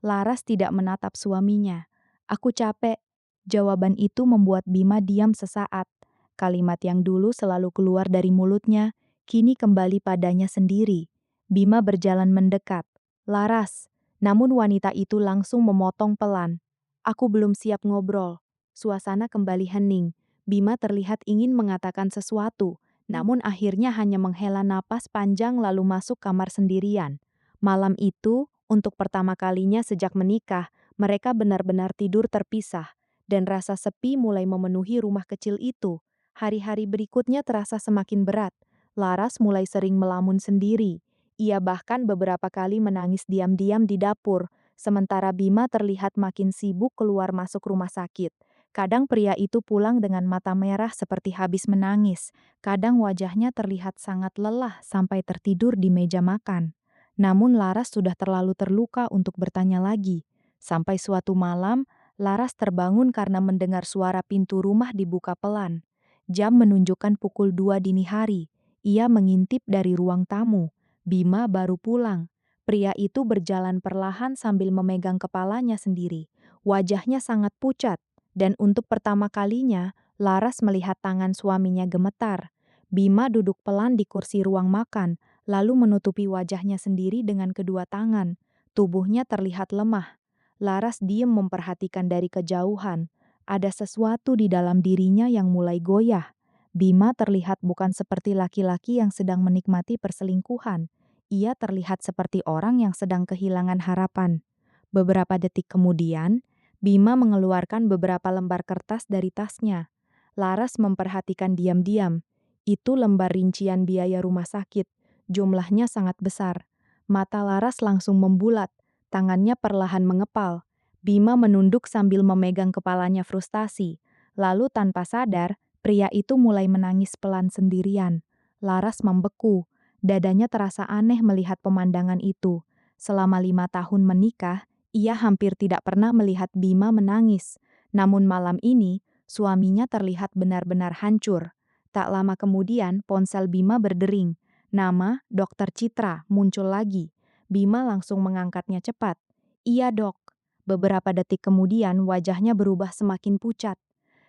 Laras tidak menatap suaminya. "Aku capek." Jawaban itu membuat Bima diam sesaat. Kalimat yang dulu selalu keluar dari mulutnya, kini kembali padanya sendiri. Bima berjalan mendekat. "Laras." Namun wanita itu langsung memotong pelan. "Aku belum siap ngobrol." Suasana kembali hening. Bima terlihat ingin mengatakan sesuatu, namun akhirnya hanya menghela napas panjang lalu masuk kamar sendirian. Malam itu, untuk pertama kalinya sejak menikah, mereka benar-benar tidur terpisah, dan rasa sepi mulai memenuhi rumah kecil itu. Hari-hari berikutnya terasa semakin berat. Laras mulai sering melamun sendiri. Ia bahkan beberapa kali menangis diam-diam di dapur, sementara Bima terlihat makin sibuk keluar masuk rumah sakit. Kadang pria itu pulang dengan mata merah seperti habis menangis, kadang wajahnya terlihat sangat lelah sampai tertidur di meja makan. Namun Laras sudah terlalu terluka untuk bertanya lagi. Sampai suatu malam, Laras terbangun karena mendengar suara pintu rumah dibuka pelan. Jam menunjukkan pukul 2 dini hari. Ia mengintip dari ruang tamu. Bima baru pulang. Pria itu berjalan perlahan sambil memegang kepalanya sendiri. Wajahnya sangat pucat, dan untuk pertama kalinya, Laras melihat tangan suaminya gemetar. Bima duduk pelan di kursi ruang makan, lalu menutupi wajahnya sendiri dengan kedua tangan. Tubuhnya terlihat lemah. Laras diam memperhatikan dari kejauhan. Ada sesuatu di dalam dirinya yang mulai goyah. Bima terlihat bukan seperti laki-laki yang sedang menikmati perselingkuhan. Ia terlihat seperti orang yang sedang kehilangan harapan. Beberapa detik kemudian, Bima mengeluarkan beberapa lembar kertas dari tasnya. Laras memperhatikan diam-diam. Itu lembar rincian biaya rumah sakit. Jumlahnya sangat besar. Mata Laras langsung membulat, tangannya perlahan mengepal. Bima menunduk sambil memegang kepalanya frustasi. Lalu tanpa sadar, pria itu mulai menangis pelan sendirian. Laras membeku. Dadanya terasa aneh melihat pemandangan itu. Selama 5 tahun menikah, ia hampir tidak pernah melihat Bima menangis. Namun malam ini, suaminya terlihat benar-benar hancur. Tak lama kemudian, ponsel Bima berdering. Nama Dokter Citra muncul lagi. Bima langsung mengangkatnya cepat. "Iya, Dok." Beberapa detik kemudian, wajahnya berubah semakin pucat.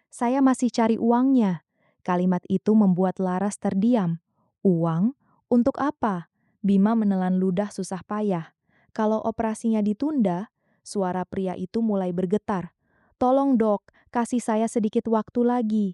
"Saya masih cari uangnya." Kalimat itu membuat Laras terdiam. "Uang? Untuk apa?" Bima menelan ludah susah payah. "Kalau operasinya ditunda," suara pria itu mulai bergetar. "Tolong dok, kasih saya sedikit waktu lagi."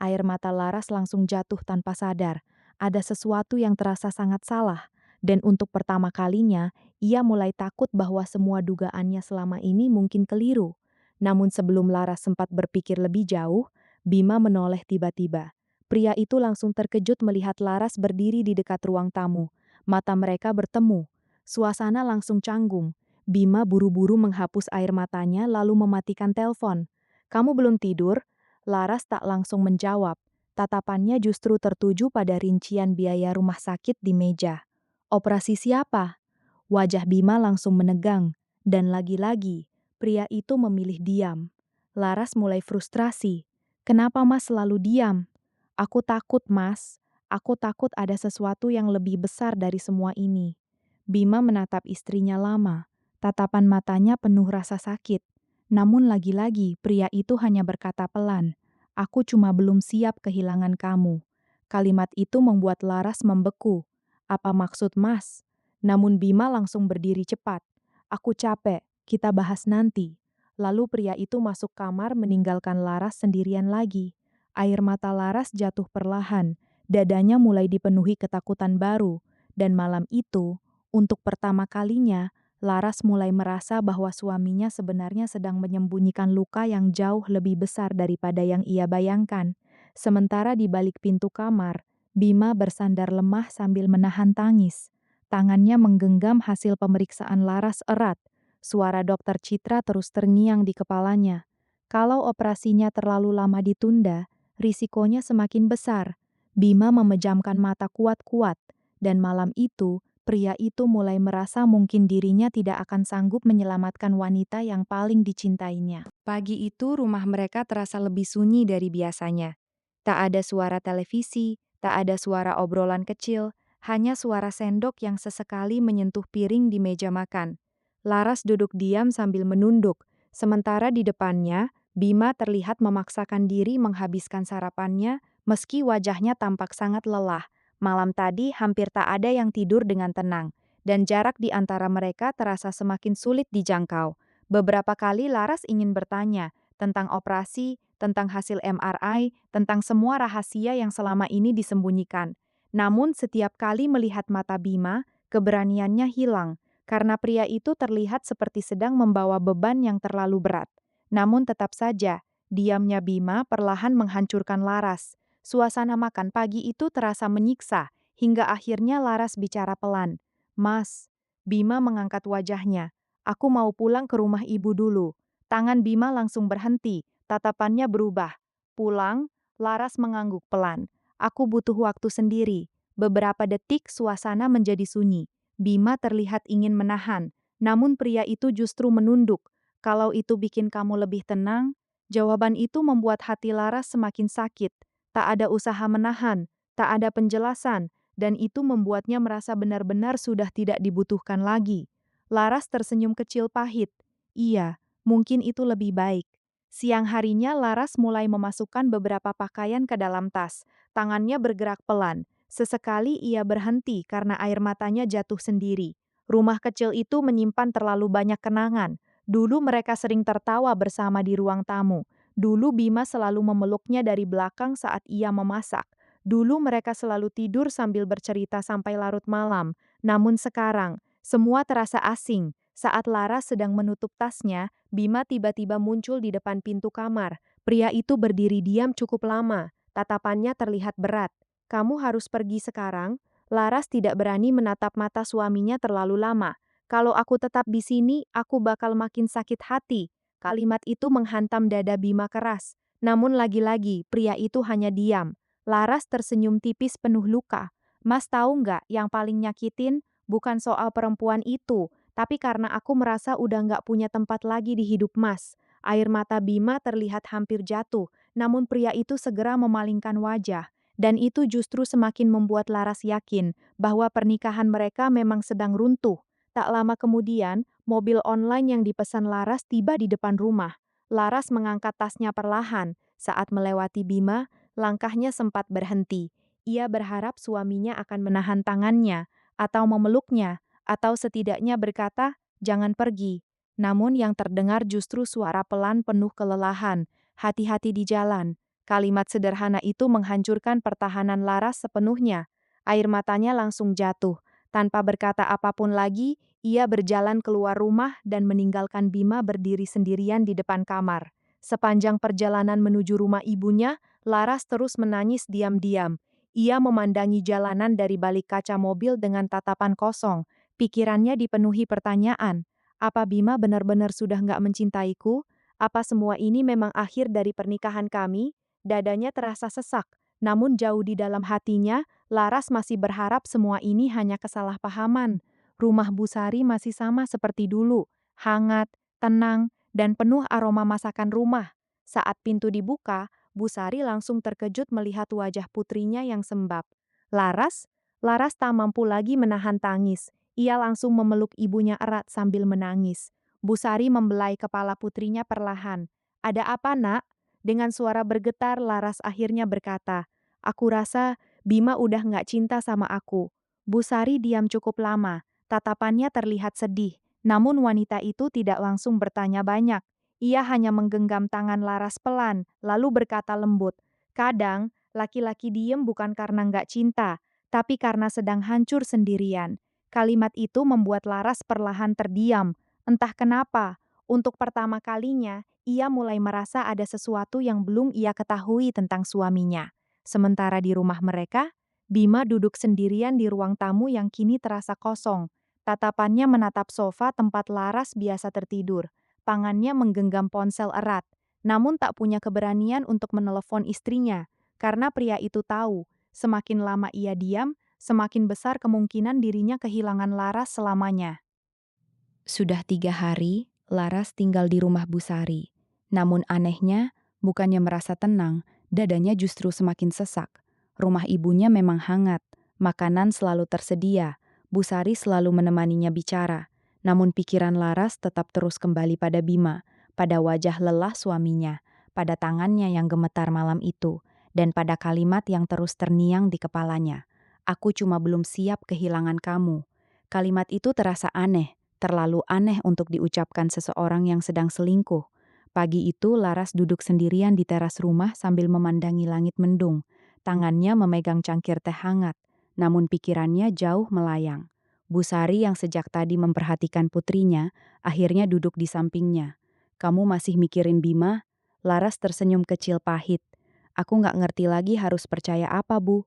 Air mata Laras langsung jatuh tanpa sadar. Ada sesuatu yang terasa sangat salah. Dan untuk pertama kalinya, ia mulai takut bahwa semua dugaannya selama ini mungkin keliru. Namun sebelum Laras sempat berpikir lebih jauh, Bima menoleh tiba-tiba. Pria itu langsung terkejut melihat Laras berdiri di dekat ruang tamu. Mata mereka bertemu. Suasana langsung canggung. Bima buru-buru menghapus air matanya lalu mematikan telepon. "Kamu belum tidur?" Laras tak langsung menjawab. Tatapannya justru tertuju pada rincian biaya rumah sakit di meja. "Operasi siapa?" Wajah Bima langsung menegang. Dan lagi-lagi, pria itu memilih diam. Laras mulai frustrasi. "Kenapa Mas selalu diam?" "Aku takut, Mas. Aku takut ada sesuatu yang lebih besar dari semua ini." Bima menatap istrinya lama. Tatapan matanya penuh rasa sakit. Namun lagi-lagi pria itu hanya berkata pelan, "Aku cuma belum siap kehilangan kamu." Kalimat itu membuat Laras membeku. "Apa maksud Mas?" Namun Bima langsung berdiri cepat. "Aku capek, kita bahas nanti." Lalu pria itu masuk kamar meninggalkan Laras sendirian lagi. Air mata Laras jatuh perlahan, dadanya mulai dipenuhi ketakutan baru, dan malam itu, untuk pertama kalinya, Laras mulai merasa bahwa suaminya sebenarnya sedang menyembunyikan luka yang jauh lebih besar daripada yang ia bayangkan. Sementara di balik pintu kamar, Bima bersandar lemah sambil menahan tangis. Tangannya menggenggam hasil pemeriksaan Laras erat. Suara dokter Citra terus terngiang di kepalanya. Kalau operasinya terlalu lama ditunda, risikonya semakin besar. Bima memejamkan mata kuat-kuat, dan malam itu, pria itu mulai merasa mungkin dirinya tidak akan sanggup menyelamatkan wanita yang paling dicintainya. Pagi itu rumah mereka terasa lebih sunyi dari biasanya. Tak ada suara televisi, tak ada suara obrolan kecil, hanya suara sendok yang sesekali menyentuh piring di meja makan. Laras duduk diam sambil menunduk, sementara di depannya, Bima terlihat memaksakan diri menghabiskan sarapannya meski wajahnya tampak sangat lelah. Malam tadi hampir tak ada yang tidur dengan tenang, dan jarak di antara mereka terasa semakin sulit dijangkau. Beberapa kali Laras ingin bertanya tentang operasi, tentang hasil MRI, tentang semua rahasia yang selama ini disembunyikan. Namun setiap kali melihat mata Bima, keberaniannya hilang, karena pria itu terlihat seperti sedang membawa beban yang terlalu berat. Namun tetap saja, diamnya Bima perlahan menghancurkan Laras. Suasana makan pagi itu terasa menyiksa, hingga akhirnya Laras bicara pelan. "Mas." Bima mengangkat wajahnya. "Aku mau pulang ke rumah ibu dulu." Tangan Bima langsung berhenti, tatapannya berubah. "Pulang?" Laras mengangguk pelan. "Aku butuh waktu sendiri." Beberapa detik suasana menjadi sunyi. Bima terlihat ingin menahan, namun pria itu justru menunduk. "Kalau itu bikin kamu lebih tenang?" Jawaban itu membuat hati Laras semakin sakit. Tak ada usaha menahan, tak ada penjelasan, dan itu membuatnya merasa benar-benar sudah tidak dibutuhkan lagi. Laras tersenyum kecil pahit. "Iya, mungkin itu lebih baik." Siang harinya Laras mulai memasukkan beberapa pakaian ke dalam tas. Tangannya bergerak pelan. Sesekali ia berhenti karena air matanya jatuh sendiri. Rumah kecil itu menyimpan terlalu banyak kenangan. Dulu mereka sering tertawa bersama di ruang tamu. Dulu Bima selalu memeluknya dari belakang saat ia memasak. Dulu mereka selalu tidur sambil bercerita sampai larut malam. Namun sekarang, semua terasa asing. Saat Laras sedang menutup tasnya, Bima tiba-tiba muncul di depan pintu kamar. Pria itu berdiri diam cukup lama. Tatapannya terlihat berat. "Kamu harus pergi sekarang." Laras tidak berani menatap mata suaminya terlalu lama. "Kalau aku tetap di sini, aku bakal makin sakit hati." Kalimat itu menghantam dada Bima keras. Namun lagi-lagi, pria itu hanya diam. Laras tersenyum tipis penuh luka. "Mas tahu nggak, yang paling nyakitin bukan soal perempuan itu, tapi karena aku merasa udah nggak punya tempat lagi di hidup Mas." Air mata Bima terlihat hampir jatuh, namun pria itu segera memalingkan wajah. Dan itu justru semakin membuat Laras yakin bahwa pernikahan mereka memang sedang runtuh. Tak lama kemudian, mobil online yang dipesan Laras tiba di depan rumah. Laras mengangkat tasnya perlahan. Saat melewati Bima, langkahnya sempat berhenti. Ia berharap suaminya akan menahan tangannya, atau memeluknya, atau setidaknya berkata, "Jangan pergi." Namun yang terdengar justru suara pelan penuh kelelahan. "Hati-hati di jalan." Kalimat sederhana itu menghancurkan pertahanan Laras sepenuhnya. Air matanya langsung jatuh. Tanpa berkata apapun lagi, ia berjalan keluar rumah dan meninggalkan Bima berdiri sendirian di depan kamar. Sepanjang perjalanan menuju rumah ibunya, Laras terus menangis diam-diam. Ia memandangi jalanan dari balik kaca mobil dengan tatapan kosong. Pikirannya dipenuhi pertanyaan. Apa Bima benar-benar sudah nggak mencintaiku? Apa semua ini memang akhir dari pernikahan kami? Dadanya terasa sesak. Namun jauh di dalam hatinya, Laras masih berharap semua ini hanya kesalahpahaman. Rumah Bu Sari masih sama seperti dulu, hangat, tenang, dan penuh aroma masakan rumah. Saat pintu dibuka, Bu Sari langsung terkejut melihat wajah putrinya yang sembab. Laras? Laras tak mampu lagi menahan tangis. Ia langsung memeluk ibunya erat sambil menangis. Bu Sari membelai kepala putrinya perlahan. "Ada apa, Nak?" Dengan suara bergetar, Laras akhirnya berkata, "Aku rasa Bima udah nggak cinta sama aku." Bu Sari diam cukup lama. Tatapannya terlihat sedih. Namun wanita itu tidak langsung bertanya banyak. Ia hanya menggenggam tangan Laras pelan, lalu berkata lembut, "Kadang, laki-laki diem bukan karena nggak cinta, tapi karena sedang hancur sendirian." Kalimat itu membuat Laras perlahan terdiam. Entah kenapa, untuk pertama kalinya, ia mulai merasa ada sesuatu yang belum ia ketahui tentang suaminya. Sementara di rumah mereka, Bima duduk sendirian di ruang tamu yang kini terasa kosong. Tatapannya menatap sofa tempat Laras biasa tertidur. Tangannya menggenggam ponsel erat, namun tak punya keberanian untuk menelepon istrinya, karena pria itu tahu, semakin lama ia diam, semakin besar kemungkinan dirinya kehilangan Laras selamanya. Sudah 3 hari, Laras tinggal di rumah Bu Sari. Namun anehnya, bukannya merasa tenang, dadanya justru semakin sesak. Rumah ibunya memang hangat, makanan selalu tersedia, Bu Sari selalu menemaninya bicara. Namun pikiran Laras tetap terus kembali pada Bima, pada wajah lelah suaminya, pada tangannya yang gemetar malam itu, dan pada kalimat yang terus terngiang di kepalanya. "Aku cuma belum siap kehilangan kamu." Kalimat itu terasa aneh, terlalu aneh untuk diucapkan seseorang yang sedang selingkuh. Pagi itu Laras duduk sendirian di teras rumah sambil memandangi langit mendung. Tangannya memegang cangkir teh hangat, namun pikirannya jauh melayang. Bu Sari yang sejak tadi memperhatikan putrinya, akhirnya duduk di sampingnya. "Kamu masih mikirin Bima?" Laras tersenyum kecil pahit. "Aku nggak ngerti lagi harus percaya apa, Bu."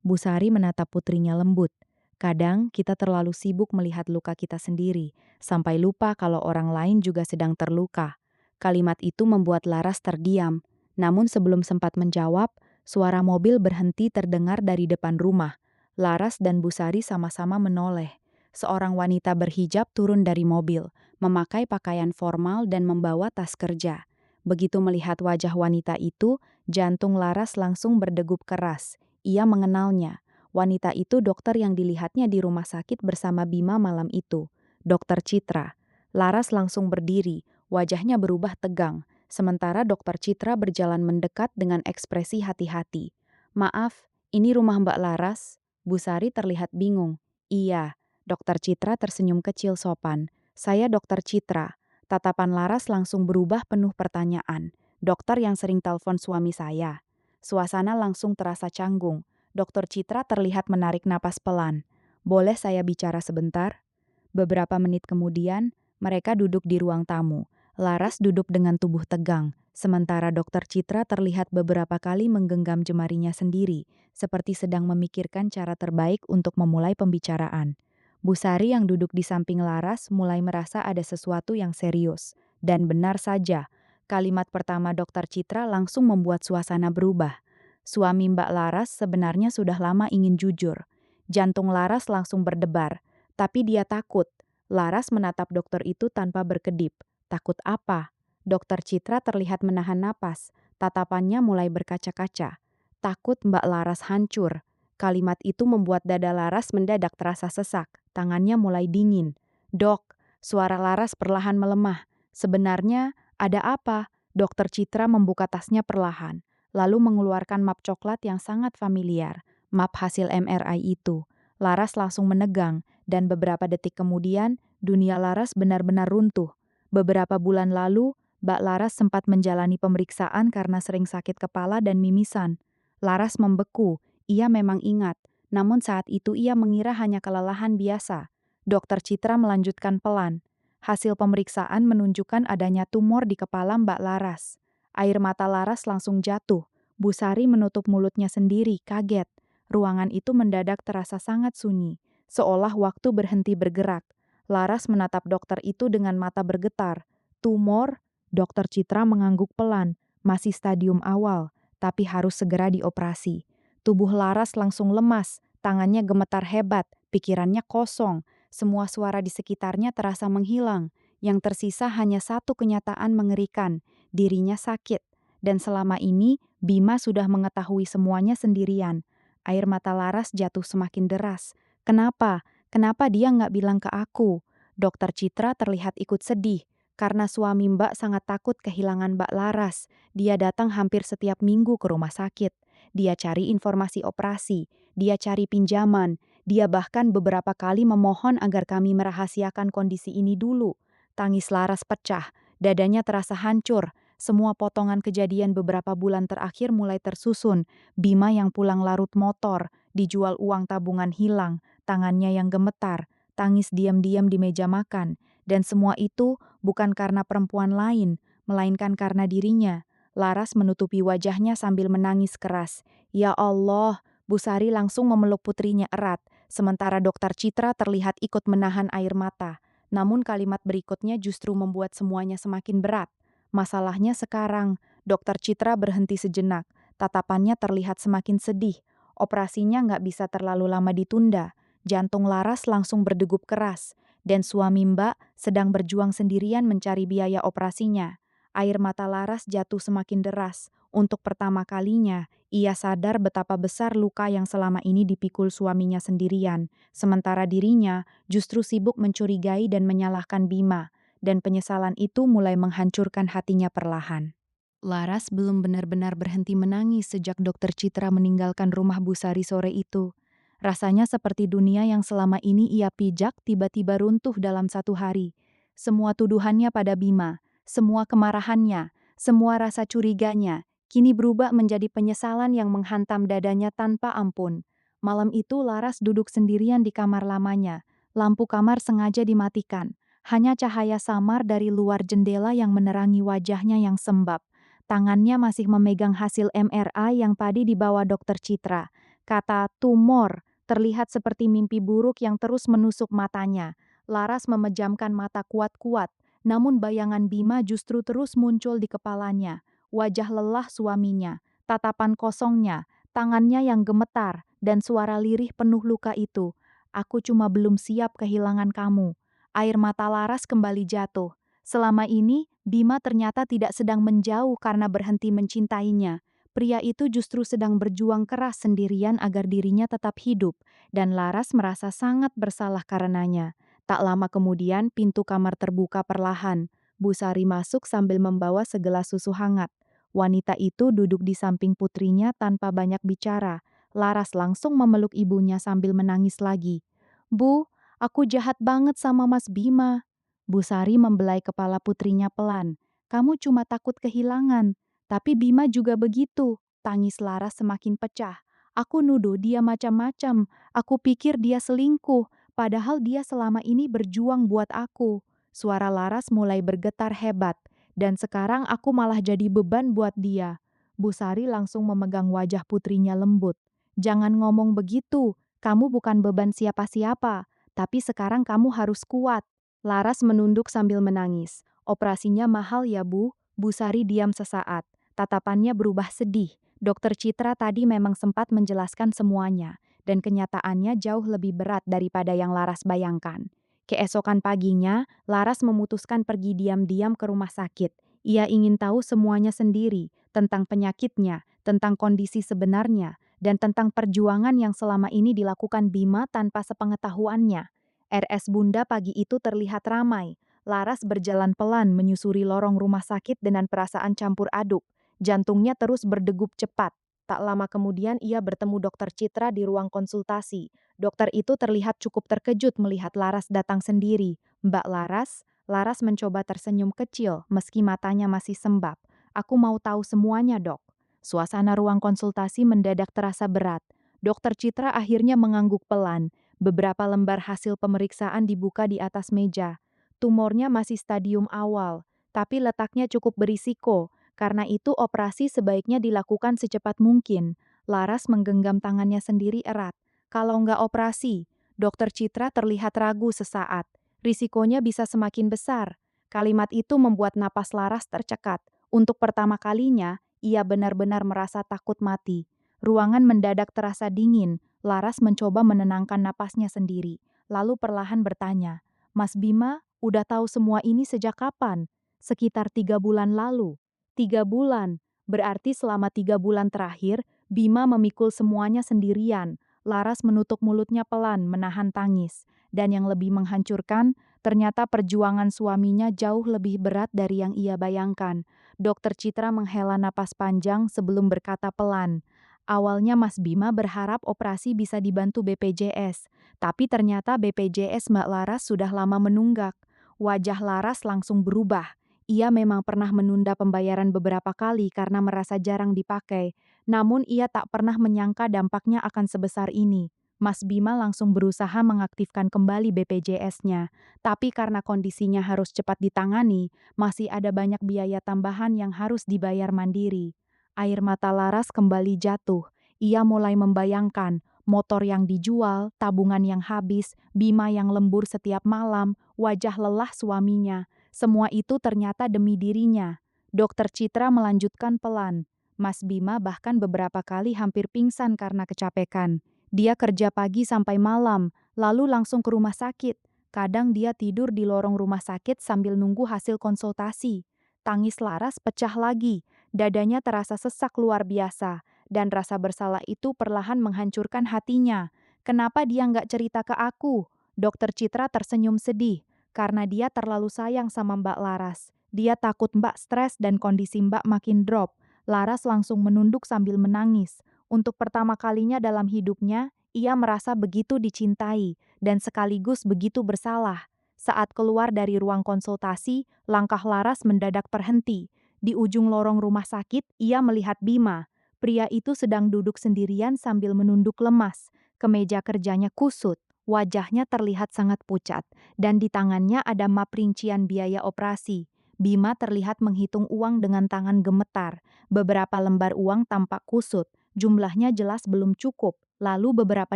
Bu Sari menatap putrinya lembut. "Kadang kita terlalu sibuk melihat luka kita sendiri, sampai lupa kalau orang lain juga sedang terluka." Kalimat itu membuat Laras terdiam. Namun sebelum sempat menjawab, suara mobil berhenti terdengar dari depan rumah. Laras dan Bu Sari sama-sama menoleh. Seorang wanita berhijab turun dari mobil, memakai pakaian formal dan membawa tas kerja. Begitu melihat wajah wanita itu, jantung Laras langsung berdegup keras. Ia mengenalnya. Wanita itu dokter yang dilihatnya di rumah sakit bersama Bima malam itu. Dokter Citra. Laras langsung berdiri, wajahnya berubah tegang. Sementara dokter Citra berjalan mendekat dengan ekspresi hati-hati. "Maaf, ini rumah Mbak Laras?" Bu Sari terlihat bingung. "Iya." Dokter Citra tersenyum kecil sopan. "Saya dokter Citra." Tatapan Laras langsung berubah penuh pertanyaan. "Dokter yang sering telepon suami saya." Suasana langsung terasa canggung. Dokter Citra terlihat menarik napas pelan. "Boleh saya bicara sebentar?" Beberapa menit kemudian, mereka duduk di ruang tamu. Laras duduk dengan tubuh tegang, sementara Dokter Citra terlihat beberapa kali menggenggam jemarinya sendiri, seperti sedang memikirkan cara terbaik untuk memulai pembicaraan. Bu Sari yang duduk di samping Laras mulai merasa ada sesuatu yang serius. Dan benar saja, kalimat pertama Dokter Citra langsung membuat suasana berubah. Suami Mbak Laras sebenarnya sudah lama ingin jujur. Jantung Laras langsung berdebar, tapi dia takut. Laras menatap dokter itu tanpa berkedip. Takut apa? Dokter Citra terlihat menahan napas. Tatapannya mulai berkaca-kaca. Takut Mbak Laras hancur. Kalimat itu membuat dada Laras mendadak terasa sesak. Tangannya mulai dingin. "Dok," suara Laras perlahan melemah. "Sebenarnya ada apa?" Dokter Citra membuka tasnya perlahan, lalu mengeluarkan map coklat yang sangat familiar, map hasil MRI itu. Laras langsung menegang, dan beberapa detik kemudian, dunia Laras benar-benar runtuh. Beberapa bulan lalu, Mbak Laras sempat menjalani pemeriksaan karena sering sakit kepala dan mimisan. Laras membeku, ia memang ingat, namun saat itu ia mengira hanya kelelahan biasa. Dokter Citra melanjutkan pelan. Hasil pemeriksaan menunjukkan adanya tumor di kepala Mbak Laras. Air mata Laras langsung jatuh. Bu Sari menutup mulutnya sendiri, kaget. Ruangan itu mendadak terasa sangat sunyi, seolah waktu berhenti bergerak. Laras menatap dokter itu dengan mata bergetar. Tumor? Dokter Citra mengangguk pelan. Masih stadium awal, tapi harus segera dioperasi. Tubuh Laras langsung lemas, tangannya gemetar hebat, pikirannya kosong. Semua suara di sekitarnya terasa menghilang. Yang tersisa hanya satu kenyataan mengerikan, dirinya sakit. Dan selama ini, Bima sudah mengetahui semuanya sendirian. Air mata Laras jatuh semakin deras. Kenapa? Kenapa dia nggak bilang ke aku? Dokter Citra terlihat ikut sedih. Karena suami Mbak sangat takut kehilangan Mbak Laras. Dia datang hampir setiap minggu ke rumah sakit. Dia cari informasi operasi. Dia cari pinjaman. Dia bahkan beberapa kali memohon agar kami merahasiakan kondisi ini dulu. Tangis Laras pecah. Dadanya terasa hancur. Semua potongan kejadian beberapa bulan terakhir mulai tersusun. Bima yang pulang larut motor, dijual uang tabungan hilang, tangannya yang gemetar, tangis diam-diam di meja makan. Dan semua itu bukan karena perempuan lain, melainkan karena dirinya. Laras menutupi wajahnya sambil menangis keras. Ya Allah, Bu Sari langsung memeluk putrinya erat, sementara Dokter Citra terlihat ikut menahan air mata. Namun kalimat berikutnya justru membuat semuanya semakin berat. Masalahnya sekarang, Dokter Citra berhenti sejenak. Tatapannya terlihat semakin sedih. Operasinya nggak bisa terlalu lama ditunda. Jantung Laras langsung berdegup keras. Dan suami Mbak sedang berjuang sendirian mencari biaya operasinya. Air mata Laras jatuh semakin deras. Untuk pertama kalinya, ia sadar betapa besar luka yang selama ini dipikul suaminya sendirian. Sementara dirinya justru sibuk mencurigai dan menyalahkan Bima. Dan penyesalan itu mulai menghancurkan hatinya perlahan. Laras belum benar-benar berhenti menangis sejak Dokter Citra meninggalkan rumah Bu Sari sore itu. Rasanya seperti dunia yang selama ini ia pijak tiba-tiba runtuh dalam satu hari. Semua tuduhannya pada Bima, semua kemarahannya, semua rasa curiganya, kini berubah menjadi penyesalan yang menghantam dadanya tanpa ampun. Malam itu Laras duduk sendirian di kamar lamanya. Lampu kamar sengaja dimatikan. Hanya cahaya samar dari luar jendela yang menerangi wajahnya yang sembab. Tangannya masih memegang hasil MRI yang tadi dibawa Dokter Citra. Kata tumor terlihat seperti mimpi buruk yang terus menusuk matanya. Laras memejamkan mata kuat-kuat, namun bayangan Bima justru terus muncul di kepalanya. Wajah lelah suaminya, tatapan kosongnya, tangannya yang gemetar, dan suara lirih penuh luka itu. Aku cuma belum siap kehilangan kamu. Air mata Laras kembali jatuh. Selama ini, Bima ternyata tidak sedang menjauh karena berhenti mencintainya. Pria itu justru sedang berjuang keras sendirian agar dirinya tetap hidup, dan Laras merasa sangat bersalah karenanya. Tak lama kemudian, pintu kamar terbuka perlahan. Bu Sari masuk sambil membawa segelas susu hangat. Wanita itu duduk di samping putrinya tanpa banyak bicara. Laras langsung memeluk ibunya sambil menangis lagi. Bu, aku jahat banget sama Mas Bima. Bu Sari membelai kepala putrinya pelan. Kamu cuma takut kehilangan. Tapi Bima juga begitu. Tangis Laras semakin pecah. Aku nuduh dia macam-macam. Aku pikir dia selingkuh. Padahal dia selama ini berjuang buat aku. Suara Laras mulai bergetar hebat. Dan sekarang aku malah jadi beban buat dia. Bu Sari langsung memegang wajah putrinya lembut. Jangan ngomong begitu. Kamu bukan beban siapa-siapa. Tapi sekarang kamu harus kuat. Laras menunduk sambil menangis. Operasinya mahal ya Bu. Bu Sari diam sesaat. Tatapannya berubah sedih. Dokter Citra tadi memang sempat menjelaskan semuanya, dan kenyataannya jauh lebih berat daripada yang Laras bayangkan. Keesokan paginya, Laras memutuskan pergi diam-diam ke rumah sakit. Ia ingin tahu semuanya sendiri, tentang penyakitnya, tentang kondisi sebenarnya, dan tentang perjuangan yang selama ini dilakukan Bima tanpa sepengetahuannya. RS Bunda pagi itu terlihat ramai. Laras berjalan pelan menyusuri lorong rumah sakit dengan perasaan campur aduk. Jantungnya terus berdegup cepat. Tak lama kemudian ia bertemu Dokter Citra di ruang konsultasi. Dokter itu terlihat cukup terkejut melihat Laras datang sendiri. Mbak Laras, Laras mencoba tersenyum kecil meski matanya masih sembab. Aku mau tahu semuanya, Dok. Suasana ruang konsultasi mendadak terasa berat. Dokter Citra akhirnya mengangguk pelan. Beberapa lembar hasil pemeriksaan dibuka di atas meja. Tumornya masih stadium awal, tapi letaknya cukup berisiko. Karena itu operasi sebaiknya dilakukan secepat mungkin. Laras menggenggam tangannya sendiri erat. Kalau nggak operasi, Dokter Citra terlihat ragu sesaat. Risikonya bisa semakin besar. Kalimat itu membuat napas Laras tercekat. Untuk pertama kalinya, ia benar-benar merasa takut mati. Ruangan mendadak terasa dingin. Laras mencoba menenangkan napasnya sendiri. Lalu perlahan bertanya, "Mas Bima, udah tahu semua ini sejak kapan?" "Sekitar 3 bulan lalu." 3 bulan? Berarti selama 3 bulan terakhir, Bima memikul semuanya sendirian. Laras menutup mulutnya pelan, menahan tangis. Dan yang lebih menghancurkan, ternyata perjuangan suaminya jauh lebih berat dari yang ia bayangkan. Dokter Citra menghela napas panjang sebelum berkata pelan, "Awalnya Mas Bima berharap operasi bisa dibantu BPJS, tapi ternyata BPJS Mbak Laras sudah lama menunggak." Wajah Laras langsung berubah. Ia memang pernah menunda pembayaran beberapa kali karena merasa jarang dipakai, namun ia tak pernah menyangka dampaknya akan sebesar ini. Mas Bima langsung berusaha mengaktifkan kembali BPJS-nya, tapi karena kondisinya harus cepat ditangani, masih ada banyak biaya tambahan yang harus dibayar mandiri. Air mata Laras kembali jatuh. Ia mulai membayangkan motor yang dijual, tabungan yang habis, Bima yang lembur setiap malam, wajah lelah suaminya. Semua itu ternyata demi dirinya. Dokter Citra melanjutkan pelan. Mas Bima bahkan beberapa kali hampir pingsan karena kecapekan. Dia kerja pagi sampai malam, lalu langsung ke rumah sakit. Kadang dia tidur di lorong rumah sakit sambil nunggu hasil konsultasi. Tangis Laras pecah lagi. Dadanya terasa sesak luar biasa, dan rasa bersalah itu perlahan menghancurkan hatinya. "Kenapa dia nggak cerita ke aku?" Dokter Citra tersenyum sedih, karena dia terlalu sayang sama Mbak Laras. Dia takut Mbak stres dan kondisi Mbak makin drop. Laras langsung menunduk sambil menangis. Untuk pertama kalinya dalam hidupnya, ia merasa begitu dicintai, dan sekaligus begitu bersalah. Saat keluar dari ruang konsultasi, langkah Laras mendadak berhenti. Di ujung lorong rumah sakit, ia melihat Bima. Pria itu sedang duduk sendirian sambil menunduk lemas. Kemeja kerjanya kusut, wajahnya terlihat sangat pucat, dan di tangannya ada map rincian biaya operasi. Bima terlihat menghitung uang dengan tangan gemetar. Beberapa lembar uang tampak kusut, jumlahnya jelas belum cukup. Lalu beberapa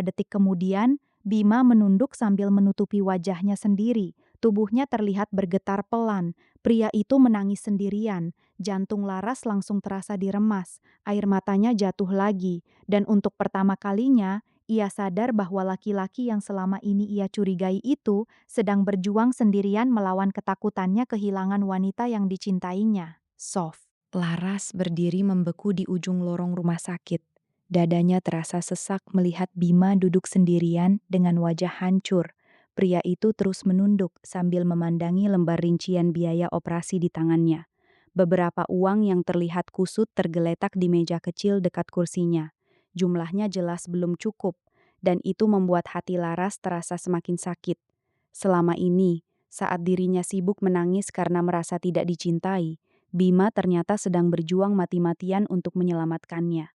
detik kemudian, Bima menunduk sambil menutupi wajahnya sendiri. Tubuhnya terlihat bergetar pelan. Pria itu menangis sendirian. Jantung Laras langsung terasa diremas. Air matanya jatuh lagi. Dan untuk pertama kalinya, ia sadar bahwa laki-laki yang selama ini ia curigai itu sedang berjuang sendirian melawan ketakutannya kehilangan wanita yang dicintainya. Sof. Laras berdiri membeku di ujung lorong rumah sakit. Dadanya terasa sesak melihat Bima duduk sendirian dengan wajah hancur. Pria itu terus menunduk sambil memandangi lembar rincian biaya operasi di tangannya. Beberapa uang yang terlihat kusut tergeletak di meja kecil dekat kursinya. Jumlahnya jelas belum cukup, dan itu membuat hati Laras terasa semakin sakit. Selama ini, saat dirinya sibuk menangis karena merasa tidak dicintai, Bima ternyata sedang berjuang mati-matian untuk menyelamatkannya.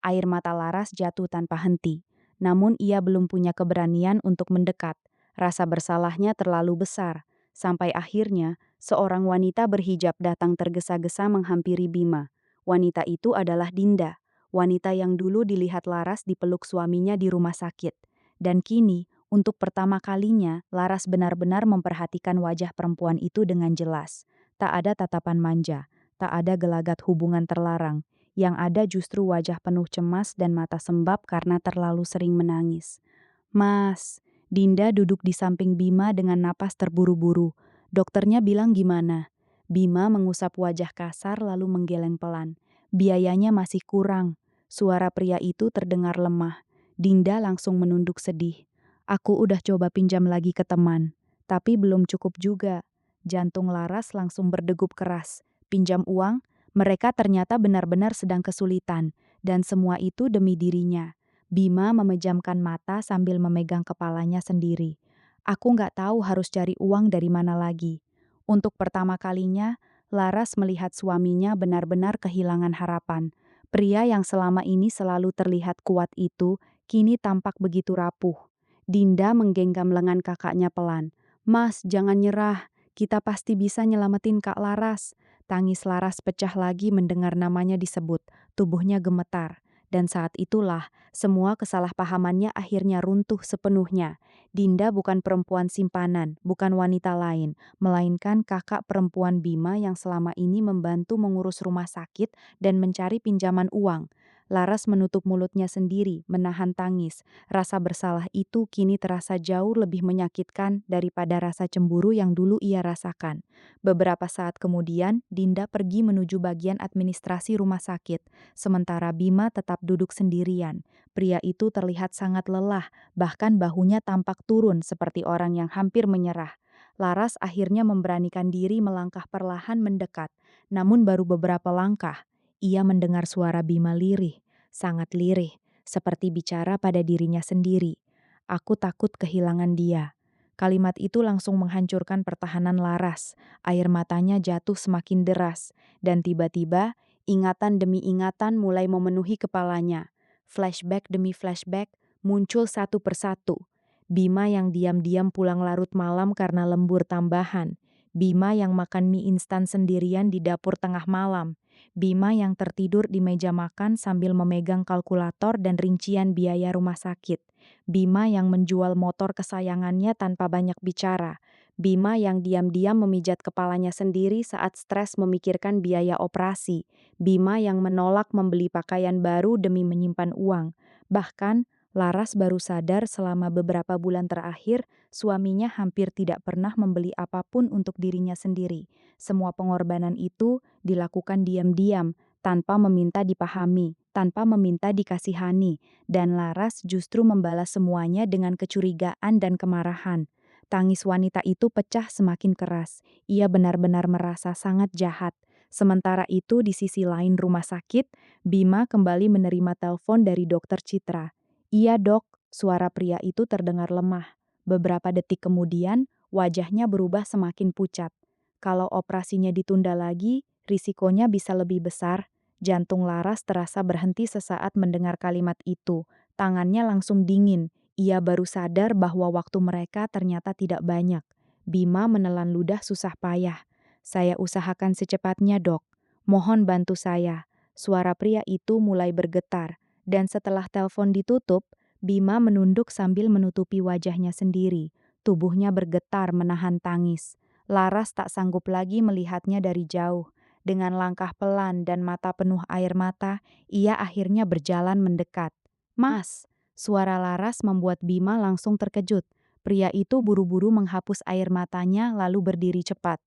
Air mata Laras jatuh tanpa henti, namun ia belum punya keberanian untuk mendekat. Rasa bersalahnya terlalu besar, sampai akhirnya seorang wanita berhijab datang tergesa-gesa menghampiri Bima. Wanita itu adalah Dinda, wanita yang dulu dilihat Laras dipeluk suaminya di rumah sakit. Dan kini, untuk pertama kalinya, Laras benar-benar memperhatikan wajah perempuan itu dengan jelas. Tak ada tatapan manja, tak ada gelagat hubungan terlarang. Yang ada justru wajah penuh cemas dan mata sembab karena terlalu sering menangis. "Mas," Dinda duduk di samping Bima dengan napas terburu-buru. "Dokternya bilang gimana?" Bima mengusap wajah kasar lalu menggeleng pelan. "Biayanya masih kurang." Suara pria itu terdengar lemah. Dinda langsung menunduk sedih. "Aku udah coba pinjam lagi ke teman, tapi belum cukup juga." Jantung Laras langsung berdegup keras. Pinjam uang? Mereka ternyata benar-benar sedang kesulitan, dan semua itu demi dirinya. Bima memejamkan mata sambil memegang kepalanya sendiri. "Aku nggak tahu harus cari uang dari mana lagi." Untuk pertama kalinya, Laras melihat suaminya benar-benar kehilangan harapan. Pria yang selama ini selalu terlihat kuat itu, kini tampak begitu rapuh. Dinda menggenggam lengan kakaknya pelan. "Mas, jangan nyerah. Kita pasti bisa nyelamatin Kak Laras." Tangis Laras pecah lagi mendengar namanya disebut, tubuhnya gemetar. Dan saat itulah, semua kesalahpahamannya akhirnya runtuh sepenuhnya. Dinda bukan perempuan simpanan, bukan wanita lain, melainkan kakak perempuan Bima yang selama ini membantu mengurus rumah sakit dan mencari pinjaman uang. Laras menutup mulutnya sendiri, menahan tangis. Rasa bersalah itu kini terasa jauh lebih menyakitkan daripada rasa cemburu yang dulu ia rasakan. Beberapa saat kemudian, Dinda pergi menuju bagian administrasi rumah sakit, sementara Bima tetap duduk sendirian. Pria itu terlihat sangat lelah, bahkan bahunya tampak turun seperti orang yang hampir menyerah. Laras akhirnya memberanikan diri melangkah perlahan mendekat, namun baru beberapa langkah. Ia mendengar suara Bima lirih, sangat lirih, seperti bicara pada dirinya sendiri. Aku takut kehilangan dia. Kalimat itu langsung menghancurkan pertahanan Laras. Air matanya jatuh semakin deras, dan tiba-tiba ingatan demi ingatan mulai memenuhi kepalanya. Flashback demi flashback muncul satu persatu. Bima yang diam-diam pulang larut malam karena lembur tambahan. Bima yang makan mie instan sendirian di dapur tengah malam. Bima yang tertidur di meja makan sambil memegang kalkulator dan rincian biaya rumah sakit. Bima yang menjual motor kesayangannya tanpa banyak bicara. Bima yang diam-diam memijat kepalanya sendiri saat stres memikirkan biaya operasi. Bima yang menolak membeli pakaian baru demi menyimpan uang. Bahkan, Laras baru sadar selama beberapa bulan terakhir, suaminya hampir tidak pernah membeli apapun untuk dirinya sendiri. Semua pengorbanan itu dilakukan diam-diam, tanpa meminta dipahami, tanpa meminta dikasihani, dan Laras justru membalas semuanya dengan kecurigaan dan kemarahan. Tangis wanita itu pecah semakin keras. Ia benar-benar merasa sangat jahat. Sementara itu di sisi lain rumah sakit, Bima kembali menerima telepon dari dokter Citra. "Iya dok," suara pria itu terdengar lemah. Beberapa detik kemudian, wajahnya berubah semakin pucat. Kalau operasinya ditunda lagi, risikonya bisa lebih besar. Jantung Laras terasa berhenti sesaat mendengar kalimat itu. Tangannya langsung dingin. Ia baru sadar bahwa waktu mereka ternyata tidak banyak. Bima menelan ludah susah payah. "Saya usahakan secepatnya, dok. Mohon bantu saya." Suara pria itu mulai bergetar. Dan setelah telepon ditutup, Bima menunduk sambil menutupi wajahnya sendiri. Tubuhnya bergetar menahan tangis. Laras tak sanggup lagi melihatnya dari jauh. Dengan langkah pelan dan mata penuh air mata, ia akhirnya berjalan mendekat. "Mas!" Suara Laras membuat Bima langsung terkejut. Pria itu buru-buru menghapus air matanya lalu berdiri cepat.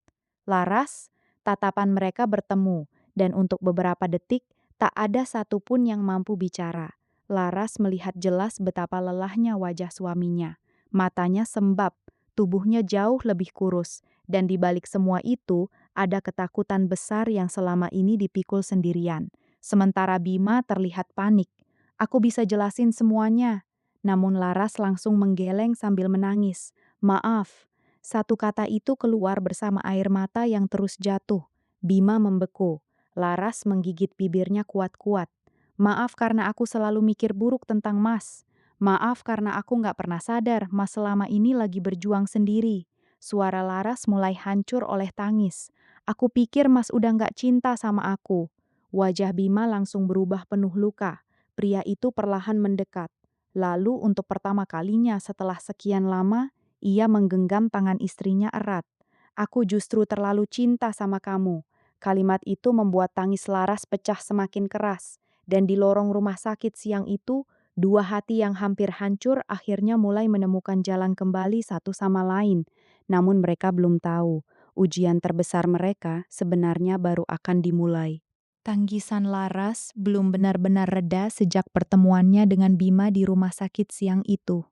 "Laras?" Tatapan mereka bertemu, dan untuk beberapa detik, tak ada satupun yang mampu bicara. Laras melihat jelas betapa lelahnya wajah suaminya. Matanya sembab, tubuhnya jauh lebih kurus, dan di balik semua itu, ada ketakutan besar yang selama ini dipikul sendirian. Sementara Bima terlihat panik. "Aku bisa jelasin semuanya." Namun Laras langsung menggeleng sambil menangis. "Maaf." Satu kata itu keluar bersama air mata yang terus jatuh. Bima membeku. Laras menggigit bibirnya kuat-kuat. "Maaf karena aku selalu mikir buruk tentang Mas. Maaf karena aku nggak pernah sadar Mas selama ini lagi berjuang sendiri." Suara Laras mulai hancur oleh tangis. "Aku pikir Mas udah nggak cinta sama aku." Wajah Bima langsung berubah penuh luka. Pria itu perlahan mendekat. Lalu untuk pertama kalinya setelah sekian lama, ia menggenggam tangan istrinya erat. "Aku justru terlalu cinta sama kamu." Kalimat itu membuat tangis Laras pecah semakin keras, dan di lorong rumah sakit siang itu, dua hati yang hampir hancur akhirnya mulai menemukan jalan kembali satu sama lain. Namun mereka belum tahu, ujian terbesar mereka sebenarnya baru akan dimulai. Tangisan Laras belum benar-benar reda sejak pertemuannya dengan Bima di rumah sakit siang itu.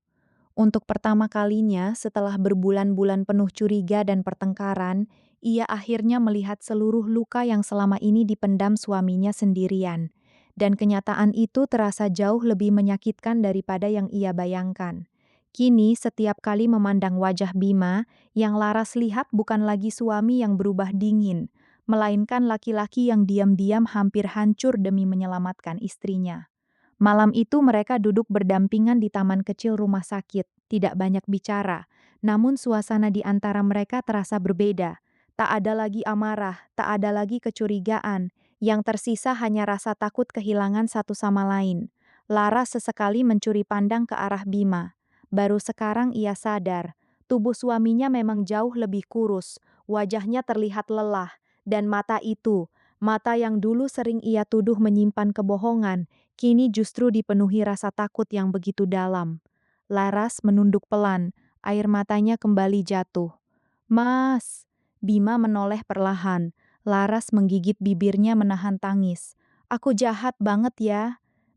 Untuk pertama kalinya setelah berbulan-bulan penuh curiga dan pertengkaran, ia akhirnya melihat seluruh luka yang selama ini dipendam suaminya sendirian. Dan kenyataan itu terasa jauh lebih menyakitkan daripada yang ia bayangkan. Kini setiap kali memandang wajah Bima, yang Laras lihat bukan lagi suami yang berubah dingin, melainkan laki-laki yang diam-diam hampir hancur demi menyelamatkan istrinya. Malam itu mereka duduk berdampingan di taman kecil rumah sakit, tidak banyak bicara. Namun suasana di antara mereka terasa berbeda. Tak ada lagi amarah, tak ada lagi kecurigaan. Yang tersisa hanya rasa takut kehilangan satu sama lain. Laras sesekali mencuri pandang ke arah Bima. Baru sekarang ia sadar, tubuh suaminya memang jauh lebih kurus, wajahnya terlihat lelah, dan mata itu, mata yang dulu sering ia tuduh menyimpan kebohongan, kini justru dipenuhi rasa takut yang begitu dalam. Laras menunduk pelan, air matanya kembali jatuh. Mas! Bima menoleh perlahan. Laras menggigit bibirnya menahan tangis. Aku jahat banget ya.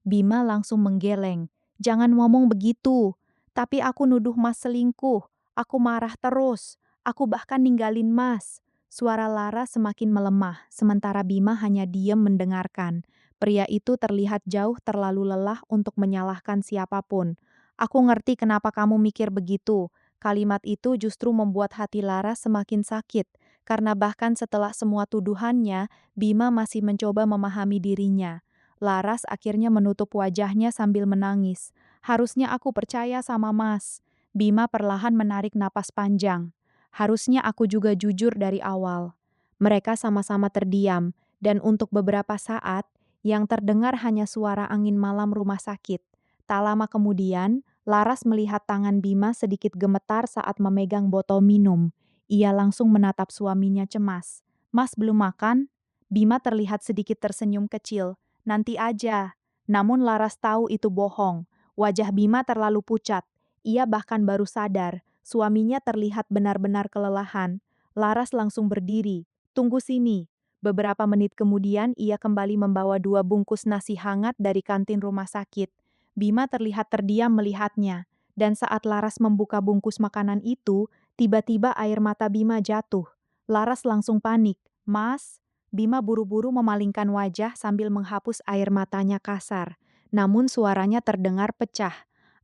Bima langsung menggeleng. Jangan ngomong begitu. Tapi aku nuduh Mas selingkuh. Aku marah terus. Aku bahkan ninggalin Mas. Suara Laras semakin melemah, sementara Bima hanya diam mendengarkan. Pria itu terlihat jauh terlalu lelah untuk menyalahkan siapapun. Aku ngerti kenapa kamu mikir begitu. Kalimat itu justru membuat hati Laras semakin sakit, karena bahkan setelah semua tuduhannya, Bima masih mencoba memahami dirinya. Laras akhirnya menutup wajahnya sambil menangis. Harusnya aku percaya sama Mas. Bima perlahan menarik napas panjang. Harusnya aku juga jujur dari awal. Mereka sama-sama terdiam, dan untuk beberapa saat, yang terdengar hanya suara angin malam rumah sakit. Tak lama kemudian, Laras melihat tangan Bima sedikit gemetar saat memegang botol minum. Ia langsung menatap suaminya cemas. Mas belum makan? Bima terlihat sedikit tersenyum kecil. Nanti aja. Namun Laras tahu itu bohong. Wajah Bima terlalu pucat. Ia bahkan baru sadar. Suaminya terlihat benar-benar kelelahan. Laras langsung berdiri. Tunggu sini. Beberapa menit kemudian ia kembali membawa 2 bungkus nasi hangat dari kantin rumah sakit. Bima terlihat terdiam melihatnya, dan saat Laras membuka bungkus makanan itu, tiba-tiba air mata Bima jatuh. Laras langsung panik. Mas? Bima buru-buru memalingkan wajah sambil menghapus air matanya kasar. Namun suaranya terdengar pecah.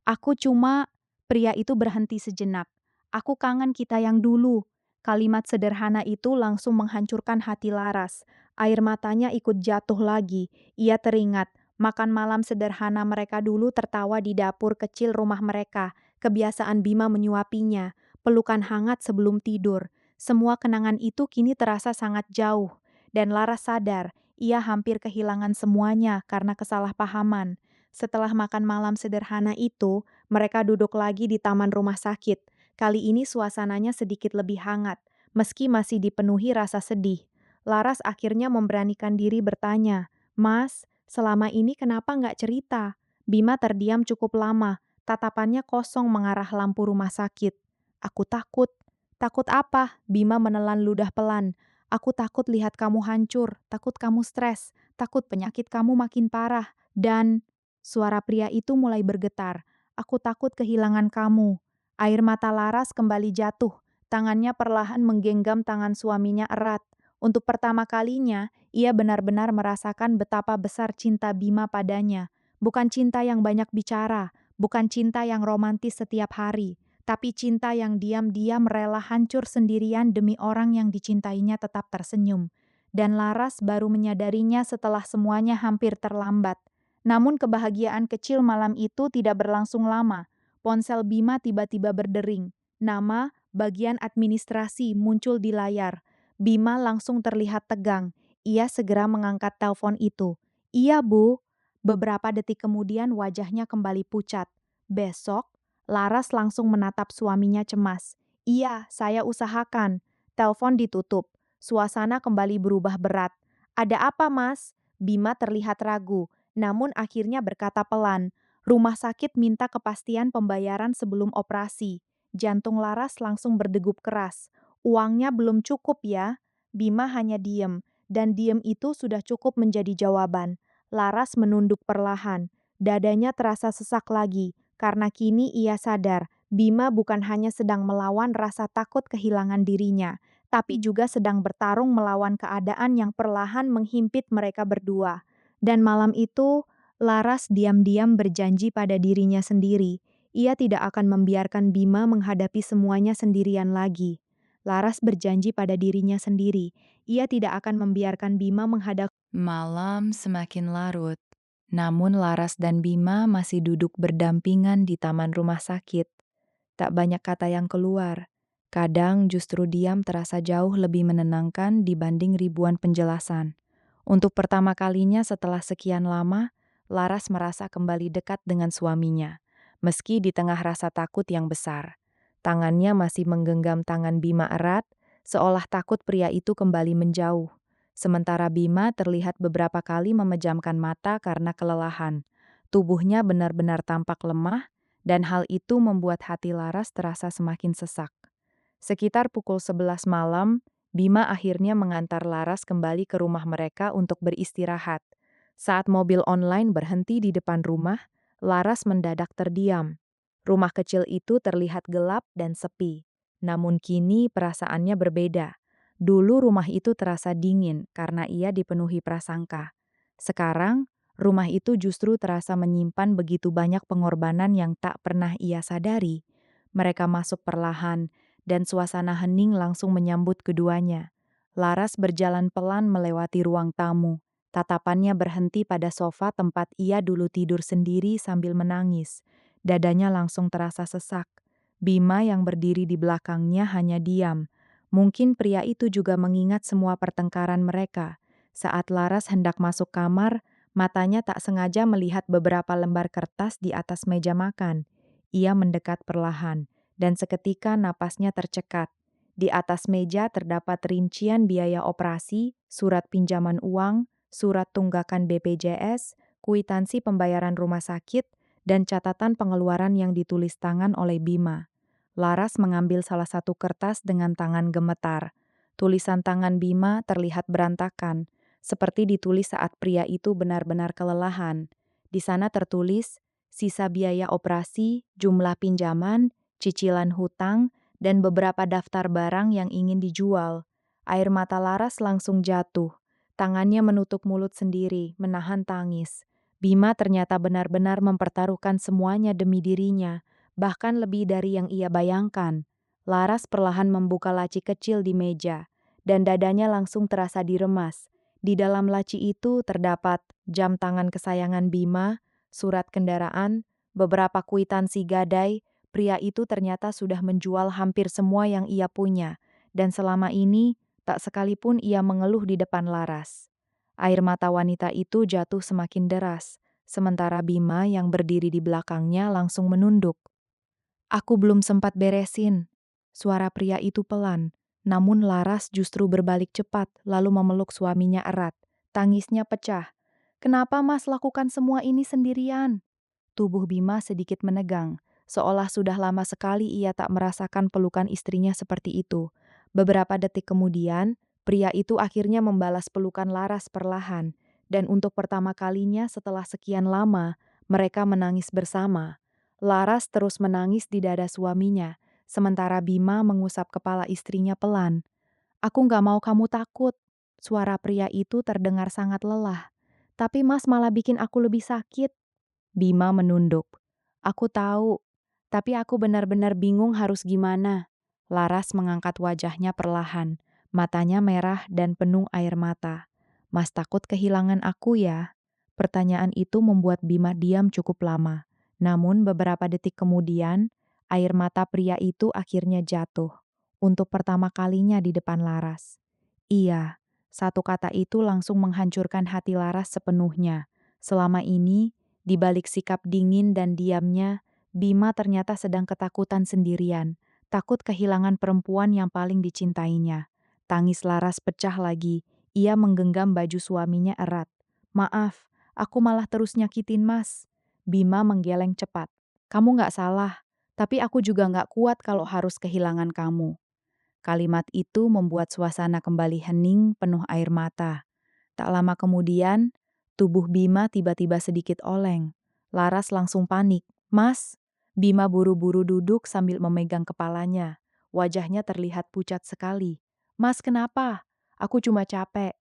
Aku cuma... Pria itu berhenti sejenak. Aku kangen kita yang dulu. Kalimat sederhana itu langsung menghancurkan hati Laras. Air matanya ikut jatuh lagi. Ia teringat makan malam sederhana mereka dulu tertawa di dapur kecil rumah mereka, kebiasaan Bima menyuapinya, pelukan hangat sebelum tidur. Semua kenangan itu kini terasa sangat jauh, dan Laras sadar ia hampir kehilangan semuanya karena kesalahpahaman. Setelah makan malam sederhana itu, mereka duduk lagi di taman rumah sakit. Kali ini suasananya sedikit lebih hangat, meski masih dipenuhi rasa sedih. Laras akhirnya memberanikan diri bertanya, Mas, selama ini kenapa nggak cerita? Bima terdiam cukup lama, tatapannya kosong mengarah lampu rumah sakit. Aku takut. Takut apa? Bima menelan ludah pelan. Aku takut lihat kamu hancur, takut kamu stres, takut penyakit kamu makin parah. Dan suara pria itu mulai bergetar. Aku takut kehilangan kamu. Air mata Laras kembali jatuh. Tangannya perlahan menggenggam tangan suaminya erat. Untuk pertama kalinya, ia benar-benar merasakan betapa besar cinta Bima padanya. Bukan cinta yang banyak bicara, bukan cinta yang romantis setiap hari, tapi cinta yang diam-diam rela hancur sendirian demi orang yang dicintainya tetap tersenyum. Dan Laras baru menyadarinya setelah semuanya hampir terlambat. Namun kebahagiaan kecil malam itu tidak berlangsung lama. Ponsel Bima tiba-tiba berdering. Nama, bagian administrasi muncul di layar. Bima langsung terlihat tegang. Ia segera mengangkat telepon itu. Iya, Bu. Beberapa detik kemudian wajahnya kembali pucat. Besok, Laras langsung menatap suaminya cemas. Iya, saya usahakan. Telepon ditutup. Suasana kembali berubah berat. Ada apa, Mas? Bima terlihat ragu, namun akhirnya berkata pelan. Rumah sakit minta kepastian pembayaran sebelum operasi. Jantung Laras langsung berdegup keras. Uangnya belum cukup ya. Bima hanya diem, dan diem itu sudah cukup menjadi jawaban. Laras menunduk perlahan. Dadanya terasa sesak lagi, karena kini ia sadar Bima bukan hanya sedang melawan rasa takut kehilangan dirinya, tapi juga sedang bertarung melawan keadaan yang perlahan menghimpit mereka berdua. Dan malam itu, Laras diam-diam berjanji pada dirinya sendiri. Ia tidak akan membiarkan Bima menghadapi semuanya sendirian lagi. Laras berjanji pada dirinya sendiri, ia tidak akan membiarkan Bima menghadapi. Malam semakin larut, namun Laras dan Bima masih duduk berdampingan di taman rumah sakit. Tak banyak kata yang keluar, Kadang justru diam terasa jauh lebih menenangkan dibanding ribuan penjelasan. Untuk pertama kalinya setelah sekian lama, Laras merasa kembali dekat dengan suaminya, meski di tengah rasa takut yang besar. Tangannya masih menggenggam tangan Bima erat, seolah takut pria itu kembali menjauh. Sementara Bima terlihat beberapa kali memejamkan mata karena kelelahan. Tubuhnya benar-benar tampak lemah, dan hal itu membuat hati Laras terasa semakin sesak. Sekitar pukul 11 malam, Bima akhirnya mengantar Laras kembali ke rumah mereka untuk beristirahat. Saat mobil online berhenti di depan rumah, Laras mendadak terdiam. Rumah kecil itu terlihat gelap dan sepi. Namun kini perasaannya berbeda. Dulu rumah itu terasa dingin karena ia dipenuhi prasangka. Sekarang, rumah itu justru terasa menyimpan begitu banyak pengorbanan yang tak pernah ia sadari. Mereka masuk perlahan, dan suasana hening langsung menyambut keduanya. Laras berjalan pelan melewati ruang tamu. Tatapannya berhenti pada sofa tempat ia dulu tidur sendiri sambil menangis. Dadanya langsung terasa sesak. Bima yang berdiri di belakangnya hanya diam. Mungkin pria itu juga mengingat semua pertengkaran mereka. Saat Laras hendak masuk kamar, matanya tak sengaja melihat beberapa lembar kertas di atas meja makan. Ia mendekat perlahan, dan seketika napasnya tercekat. Di atas meja terdapat rincian biaya operasi, surat pinjaman uang, surat tunggakan BPJS, kwitansi pembayaran rumah sakit, dan catatan pengeluaran yang ditulis tangan oleh Bima. Laras mengambil salah satu kertas dengan tangan gemetar. Tulisan tangan Bima terlihat berantakan, seperti ditulis saat pria itu benar-benar kelelahan. Di sana tertulis, sisa biaya operasi, jumlah pinjaman, cicilan hutang, dan beberapa daftar barang yang ingin dijual. Air mata Laras langsung jatuh. Tangannya menutup mulut sendiri, menahan tangis. Bima ternyata benar-benar mempertaruhkan semuanya demi dirinya, bahkan lebih dari yang ia bayangkan. Laras perlahan membuka laci kecil di meja, dan dadanya langsung terasa diremas. Di dalam laci itu terdapat jam tangan kesayangan Bima, surat kendaraan, beberapa kwitansi gadai. Pria itu ternyata sudah menjual hampir semua yang ia punya, dan selama ini tak sekalipun ia mengeluh di depan Laras. Air mata wanita itu jatuh semakin deras, sementara Bima yang berdiri di belakangnya langsung menunduk. Aku belum sempat beresin. Suara pria itu pelan, namun Laras justru berbalik cepat lalu memeluk suaminya erat. Tangisnya pecah. Kenapa Mas lakukan semua ini sendirian? Tubuh Bima sedikit menegang, seolah sudah lama sekali ia tak merasakan pelukan istrinya seperti itu. Beberapa detik kemudian, pria itu akhirnya membalas pelukan Laras perlahan, dan untuk pertama kalinya setelah sekian lama, mereka menangis bersama. Laras terus menangis di dada suaminya, sementara Bima mengusap kepala istrinya pelan. "Aku nggak mau kamu takut." Suara pria itu terdengar sangat lelah. "Tapi Mas malah bikin aku lebih sakit." Bima menunduk. "Aku tahu, tapi aku benar-benar bingung harus gimana." Laras mengangkat wajahnya perlahan, matanya merah dan penuh air mata. "Mas takut kehilangan aku ya?" Pertanyaan itu membuat Bima diam cukup lama. Namun beberapa detik kemudian, air mata pria itu akhirnya jatuh. Untuk pertama kalinya di depan Laras. Iya, satu kata itu langsung menghancurkan hati Laras sepenuhnya. Selama ini, di balik sikap dingin dan diamnya, Bima ternyata sedang ketakutan sendirian, takut kehilangan perempuan yang paling dicintainya. Tangis Laras pecah lagi, ia menggenggam baju suaminya erat. "Maaf, aku malah terus nyakitin Mas." Bima menggeleng cepat. "Kamu nggak salah, tapi aku juga nggak kuat kalau harus kehilangan kamu." Kalimat itu membuat suasana kembali hening penuh air mata. Tak lama kemudian, tubuh Bima tiba-tiba sedikit oleng. Laras langsung panik. "Mas!" Bima buru-buru duduk sambil memegang kepalanya. Wajahnya terlihat pucat sekali. "Mas, kenapa?" "Aku cuma capek."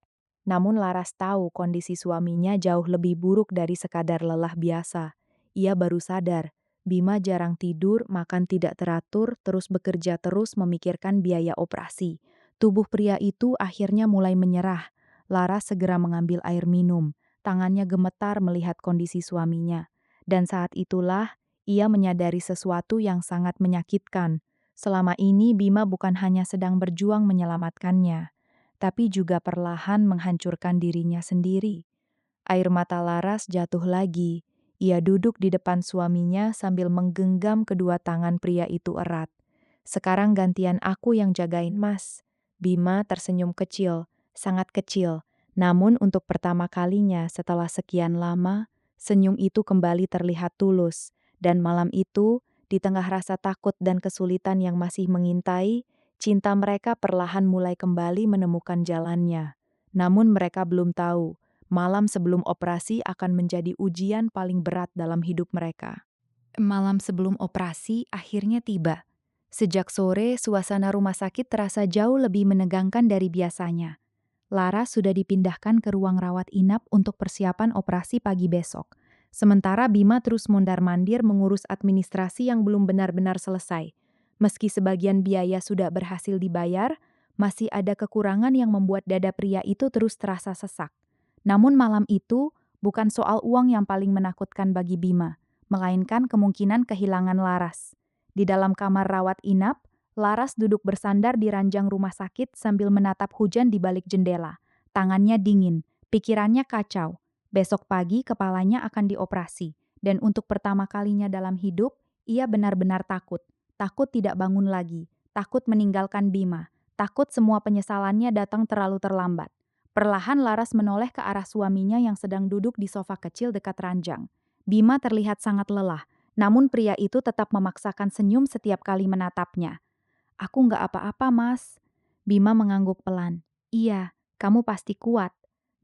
Namun Laras tahu kondisi suaminya jauh lebih buruk dari sekadar lelah biasa. Ia baru sadar, Bima jarang tidur, makan tidak teratur, terus bekerja terus memikirkan biaya operasi. Tubuh pria itu akhirnya mulai menyerah. Laras segera mengambil air minum. Tangannya gemetar melihat kondisi suaminya. Dan saat itulah, ia menyadari sesuatu yang sangat menyakitkan. Selama ini Bima bukan hanya sedang berjuang menyelamatkannya, tapi juga perlahan menghancurkan dirinya sendiri. Air mata Laras jatuh lagi. Ia duduk di depan suaminya sambil menggenggam kedua tangan pria itu erat. Sekarang gantian aku yang jagain Mas. Bima tersenyum kecil, sangat kecil. Namun untuk pertama kalinya setelah sekian lama, senyum itu kembali terlihat tulus. Dan malam itu, di tengah rasa takut dan kesulitan yang masih mengintai, cinta mereka perlahan mulai kembali menemukan jalannya. Namun mereka belum tahu, malam sebelum operasi akan menjadi ujian paling berat dalam hidup mereka. Malam sebelum operasi akhirnya tiba. Sejak sore, suasana rumah sakit terasa jauh lebih menegangkan dari biasanya. Lara sudah dipindahkan ke ruang rawat inap untuk persiapan operasi pagi besok. Sementara Bima terus mondar-mandir mengurus administrasi yang belum benar-benar selesai. Meski sebagian biaya sudah berhasil dibayar, masih ada kekurangan yang membuat dada pria itu terus terasa sesak. Namun malam itu bukan soal uang yang paling menakutkan bagi Bima, melainkan kemungkinan kehilangan Laras. Di dalam kamar rawat inap, Laras duduk bersandar di ranjang rumah sakit sambil menatap hujan di balik jendela. Tangannya dingin, pikirannya kacau. Besok pagi kepalanya akan dioperasi, dan untuk pertama kalinya dalam hidup, ia benar-benar takut. Takut tidak bangun lagi, takut meninggalkan Bima, takut semua penyesalannya datang terlalu terlambat. Perlahan Laras menoleh ke arah suaminya yang sedang duduk di sofa kecil dekat ranjang. Bima terlihat sangat lelah, namun pria itu tetap memaksakan senyum setiap kali menatapnya. "Aku nggak apa-apa, Mas." Bima mengangguk pelan. "Iya, kamu pasti kuat."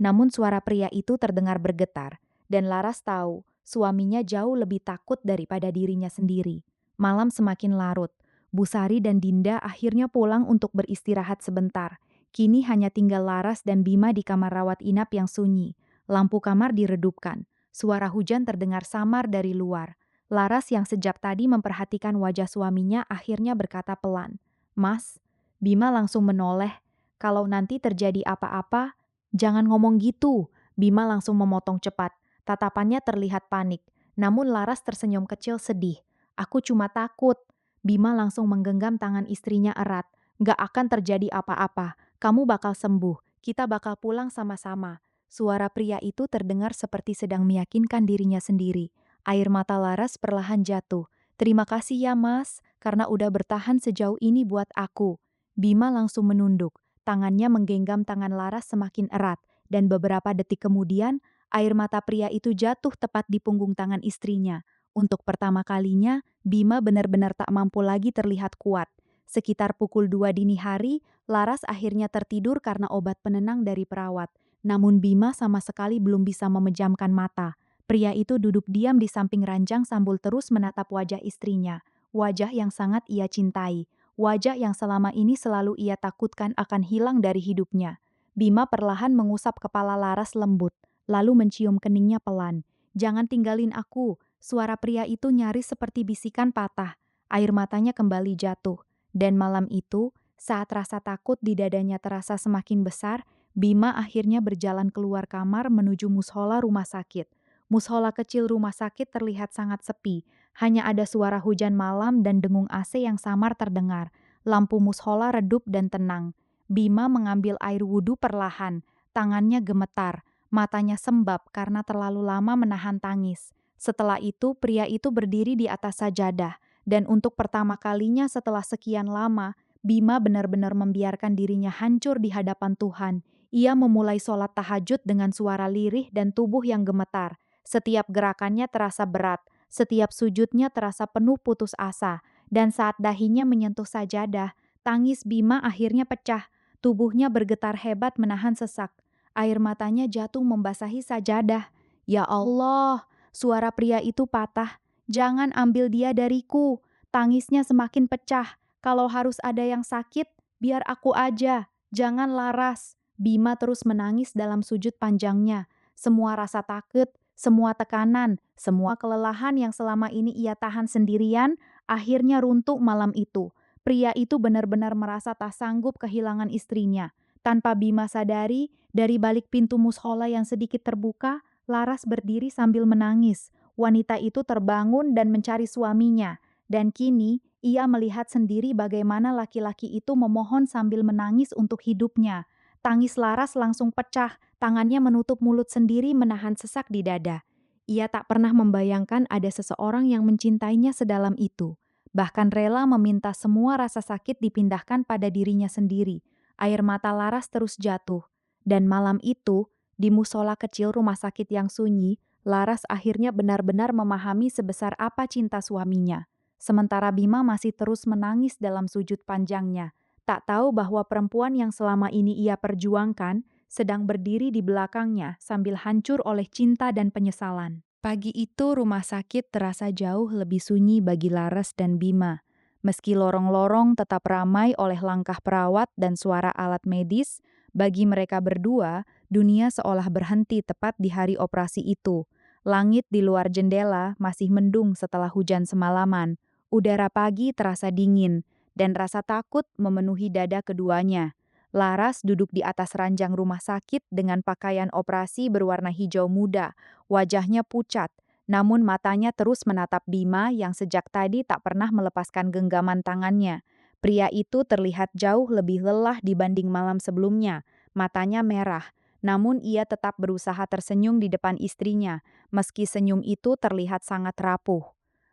Namun suara pria itu terdengar bergetar, dan Laras tahu suaminya jauh lebih takut daripada dirinya sendiri. Malam semakin larut. Busari dan Dinda akhirnya pulang untuk beristirahat sebentar. Kini hanya tinggal Laras dan Bima di kamar rawat inap yang sunyi. Lampu kamar diredupkan. Suara hujan terdengar samar dari luar. Laras yang sejak tadi memperhatikan wajah suaminya akhirnya berkata pelan, "Mas." Bima langsung menoleh. "Kalau nanti terjadi apa-apa, jangan ngomong gitu." Bima langsung memotong cepat. Tatapannya terlihat panik. Namun Laras tersenyum kecil sedih. "Aku cuma takut." Bima langsung menggenggam tangan istrinya erat. "Gak akan terjadi apa-apa. Kamu bakal sembuh. Kita bakal pulang sama-sama." Suara pria itu terdengar seperti sedang meyakinkan dirinya sendiri. Air mata Laras perlahan jatuh. "Terima kasih ya Mas, karena udah bertahan sejauh ini buat aku." Bima langsung menunduk. Tangannya menggenggam tangan Laras semakin erat. Dan beberapa detik kemudian, air mata pria itu jatuh tepat di punggung tangan istrinya. Untuk pertama kalinya, Bima benar-benar tak mampu lagi terlihat kuat. Sekitar pukul 2 dini hari, Laras akhirnya tertidur karena obat penenang dari perawat. Namun Bima sama sekali belum bisa memejamkan mata. Pria itu duduk diam di samping ranjang sambil terus menatap wajah istrinya. Wajah yang sangat ia cintai. Wajah yang selama ini selalu ia takutkan akan hilang dari hidupnya. Bima perlahan mengusap kepala Laras lembut, lalu mencium keningnya pelan. "Jangan tinggalin aku." Suara pria itu nyaris seperti bisikan patah. Air matanya kembali jatuh. Dan malam itu, saat rasa takut di dadanya terasa semakin besar, Bima akhirnya berjalan keluar kamar menuju mushola rumah sakit. Mushola kecil rumah sakit terlihat sangat sepi. Hanya ada suara hujan malam dan dengung AC yang samar terdengar. Lampu mushola redup dan tenang. Bima mengambil air wudhu perlahan. Tangannya gemetar. Matanya sembab karena terlalu lama menahan tangis. Setelah itu, pria itu berdiri di atas sajadah. Dan untuk pertama kalinya setelah sekian lama, Bima benar-benar membiarkan dirinya hancur di hadapan Tuhan. Ia memulai sholat tahajud dengan suara lirih dan tubuh yang gemetar. Setiap gerakannya terasa berat, setiap sujudnya terasa penuh putus asa, dan saat dahinya menyentuh sajadah, tangis Bima akhirnya pecah. Tubuhnya bergetar hebat menahan sesak. Air matanya jatuh membasahi sajadah. "Ya Allah," suara pria itu patah. "Jangan ambil dia dariku." Tangisnya semakin pecah. "Kalau harus ada yang sakit, biar aku aja. Jangan Laras." Bima terus menangis dalam sujud panjangnya. Semua rasa takut, semua tekanan, semua kelelahan yang selama ini ia tahan sendirian, akhirnya runtuh malam itu. Pria itu benar-benar merasa tak sanggup kehilangan istrinya. Tanpa Bima sadari, dari balik pintu mushola yang sedikit terbuka, Laras berdiri sambil menangis. Wanita itu terbangun dan mencari suaminya. Dan kini, Ia melihat sendiri bagaimana laki-laki itu memohon sambil menangis untuk hidupnya. Tangis Laras langsung pecah, tangannya menutup mulut sendiri menahan sesak di dada. Ia tak pernah membayangkan ada seseorang yang mencintainya sedalam itu. Bahkan rela meminta semua rasa sakit dipindahkan pada dirinya sendiri. Air mata Laras terus jatuh. Dan malam itu, di musola kecil rumah sakit yang sunyi, Laras akhirnya benar-benar memahami sebesar apa cinta suaminya. Sementara Bima masih terus menangis dalam sujud panjangnya, tak tahu bahwa perempuan yang selama ini ia perjuangkan sedang berdiri di belakangnya sambil hancur oleh cinta dan penyesalan. Pagi itu rumah sakit terasa jauh lebih sunyi bagi Laras dan Bima. Meski lorong-lorong tetap ramai oleh langkah perawat dan suara alat medis, bagi mereka berdua, dunia seolah berhenti tepat di hari operasi itu. Langit di luar jendela masih mendung setelah hujan semalaman. Udara pagi terasa dingin, dan rasa takut memenuhi dada keduanya. Laras duduk di atas ranjang rumah sakit dengan pakaian operasi berwarna hijau muda. Wajahnya pucat, namun matanya terus menatap Bima yang sejak tadi tak pernah melepaskan genggaman tangannya. Pria itu terlihat jauh lebih lelah dibanding malam sebelumnya. Matanya merah, namun ia tetap berusaha tersenyum di depan istrinya, meski senyum itu terlihat sangat rapuh.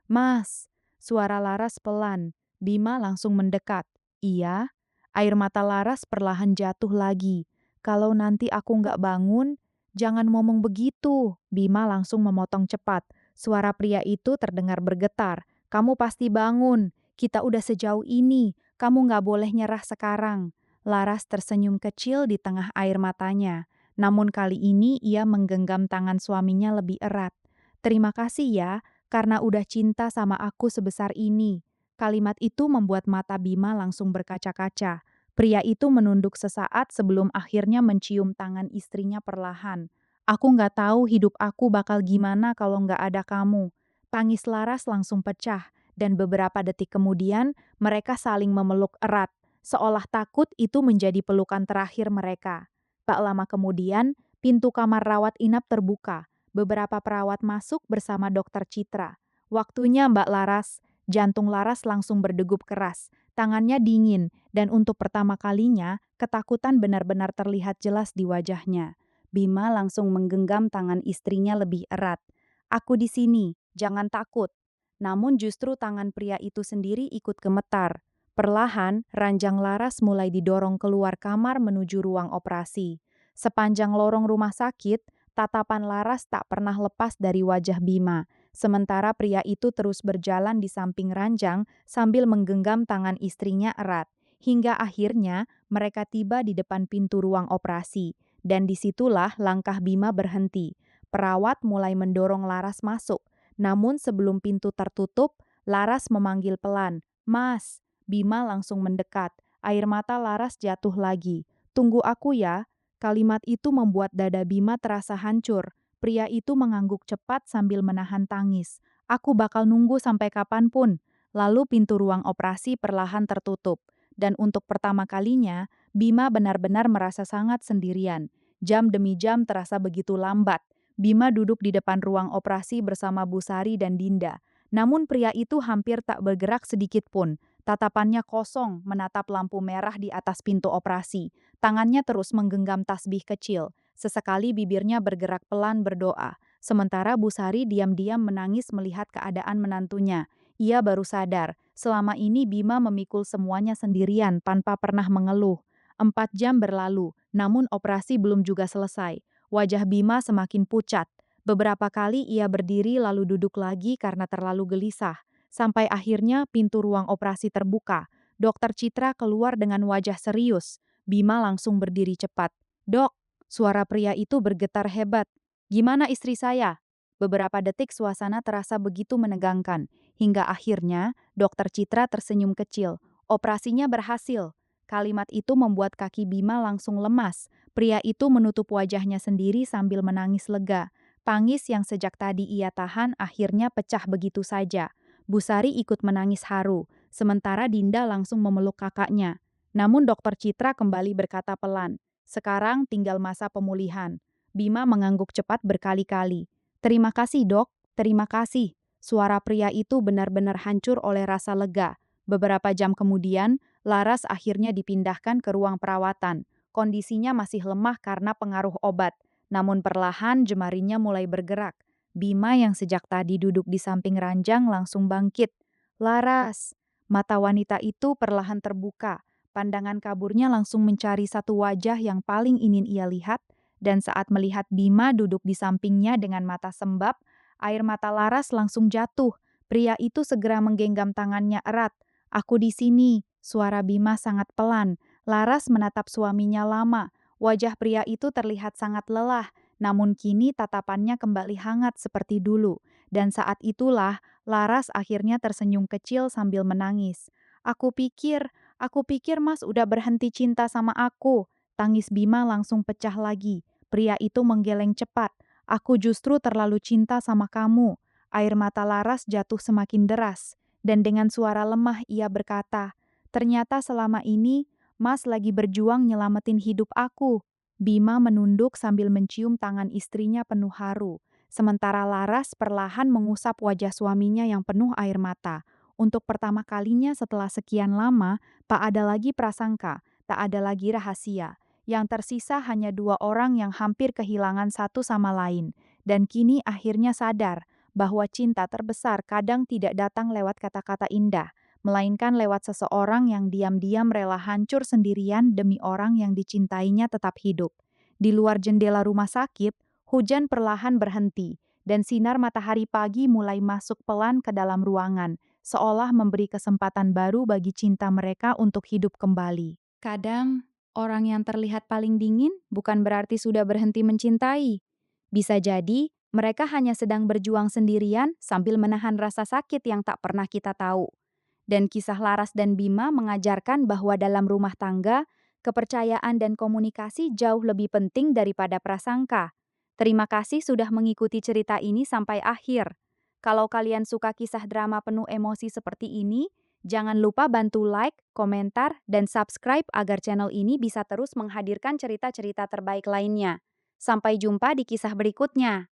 "Mas," suara Laras pelan. Bima langsung mendekat. "Iya?" Air mata Laras perlahan jatuh lagi. "Kalau nanti aku nggak bangun, jangan ngomong begitu." Bima langsung memotong cepat. Suara pria itu terdengar bergetar. "Kamu pasti bangun. Kita udah sejauh ini. Kamu nggak boleh nyerah sekarang." Laras tersenyum kecil di tengah air matanya. Namun kali ini ia menggenggam tangan suaminya lebih erat. "Terima kasih ya, karena udah cinta sama aku sebesar ini." Kalimat itu membuat mata Bima langsung berkaca-kaca. Pria itu menunduk sesaat sebelum akhirnya mencium tangan istrinya perlahan. "Aku nggak tahu hidup aku bakal gimana kalau nggak ada kamu." Tangis Laras langsung pecah, dan beberapa detik kemudian mereka saling memeluk erat, seolah takut itu menjadi pelukan terakhir mereka. Tak lama kemudian, pintu kamar rawat inap terbuka. Beberapa perawat masuk bersama dokter Citra. "Waktunya, Mbak Laras." Jantung Laras langsung berdegup keras. Tangannya dingin, dan untuk pertama kalinya, ketakutan benar-benar terlihat jelas di wajahnya. Bima langsung menggenggam tangan istrinya lebih erat. "Aku di sini, jangan takut." Namun justru tangan pria itu sendiri ikut gemetar. Perlahan, ranjang Laras mulai didorong keluar kamar menuju ruang operasi. Sepanjang lorong rumah sakit, tatapan Laras tak pernah lepas dari wajah Bima. Sementara pria itu terus berjalan di samping ranjang sambil menggenggam tangan istrinya erat. Hingga akhirnya mereka tiba di depan pintu ruang operasi. Dan disitulah langkah Bima berhenti. Perawat mulai mendorong Laras masuk. Namun sebelum pintu tertutup, Laras memanggil pelan, "Mas." Bima langsung mendekat. Air mata Laras jatuh lagi. "Tunggu aku ya." Kalimat itu membuat dada Bima terasa hancur. Pria itu mengangguk cepat sambil menahan tangis. "Aku bakal nunggu sampai kapanpun." Lalu pintu ruang operasi perlahan tertutup. Dan untuk pertama kalinya, Bima benar-benar merasa sangat sendirian. Jam demi jam terasa begitu lambat. Bima duduk di depan ruang operasi bersama Bu Sari dan Dinda. Namun pria itu hampir tak bergerak sedikit pun. Tatapannya kosong menatap lampu merah di atas pintu operasi. Tangannya terus menggenggam tasbih kecil. Sesekali bibirnya bergerak pelan berdoa. Sementara Bu Sari diam-diam menangis melihat keadaan menantunya. Ia baru sadar, selama ini Bima memikul semuanya sendirian tanpa pernah mengeluh. 4 jam berlalu, namun operasi belum juga selesai. Wajah Bima semakin pucat. Beberapa kali ia berdiri lalu duduk lagi karena terlalu gelisah. Sampai akhirnya pintu ruang operasi terbuka. Dokter Citra keluar dengan wajah serius. Bima langsung berdiri cepat. "Dok." Suara pria itu bergetar hebat. "Gimana istri saya?" Beberapa detik suasana terasa begitu menegangkan. Hingga akhirnya, dokter Citra tersenyum kecil. "Operasinya berhasil." Kalimat itu membuat kaki Bima langsung lemas. Pria itu menutup wajahnya sendiri sambil menangis lega. Tangis yang sejak tadi ia tahan akhirnya pecah begitu saja. Bu Sari ikut menangis haru, sementara Dinda langsung memeluk kakaknya. Namun dokter Citra kembali berkata pelan, "Sekarang tinggal masa pemulihan." Bima mengangguk cepat berkali-kali. "Terima kasih dok, terima kasih." Suara pria itu benar-benar hancur oleh rasa lega. Beberapa jam kemudian, Laras akhirnya dipindahkan ke ruang perawatan. Kondisinya masih lemah karena pengaruh obat, namun perlahan jemarinya mulai bergerak. Bima yang sejak tadi duduk di samping ranjang langsung bangkit. Laras! Mata wanita itu perlahan terbuka. Pandangan kaburnya langsung mencari satu wajah yang paling ingin ia lihat, dan saat melihat Bima duduk di sampingnya dengan mata sembab, air mata Laras langsung jatuh. Pria itu segera menggenggam tangannya erat. "Aku di sini." Suara Bima sangat pelan. Laras menatap suaminya lama. Wajah pria itu terlihat sangat lelah, namun kini tatapannya kembali hangat seperti dulu. Dan saat itulah, Laras akhirnya tersenyum kecil sambil menangis. Aku pikir Mas udah berhenti cinta sama aku." Tangis Bima langsung pecah lagi. Pria itu menggeleng cepat. "Aku justru terlalu cinta sama kamu." Air mata Laras jatuh semakin deras. Dan dengan suara lemah ia berkata, "Ternyata selama ini, Mas lagi berjuang nyelamatin hidup aku." Bima menunduk sambil mencium tangan istrinya penuh haru. Sementara Laras perlahan mengusap wajah suaminya yang penuh air mata. Untuk pertama kalinya setelah sekian lama, tak ada lagi prasangka, tak ada lagi rahasia. Yang tersisa hanya dua orang yang hampir kehilangan satu sama lain. Dan kini akhirnya sadar bahwa cinta terbesar kadang tidak datang lewat kata-kata indah, melainkan lewat seseorang yang diam-diam rela hancur sendirian demi orang yang dicintainya tetap hidup. Di luar jendela rumah sakit, hujan perlahan berhenti, dan sinar matahari pagi mulai masuk pelan ke dalam ruangan, seolah memberi kesempatan baru bagi cinta mereka untuk hidup kembali. Kadang, orang yang terlihat paling dingin bukan berarti sudah berhenti mencintai. Bisa jadi, mereka hanya sedang berjuang sendirian sambil menahan rasa sakit yang tak pernah kita tahu. Dan kisah Laras dan Bima mengajarkan bahwa dalam rumah tangga, kepercayaan dan komunikasi jauh lebih penting daripada prasangka. Terima kasih sudah mengikuti cerita ini sampai akhir. Kalau kalian suka kisah drama penuh emosi seperti ini, jangan lupa bantu like, komentar, dan subscribe agar channel ini bisa terus menghadirkan cerita-cerita terbaik lainnya. Sampai jumpa di kisah berikutnya.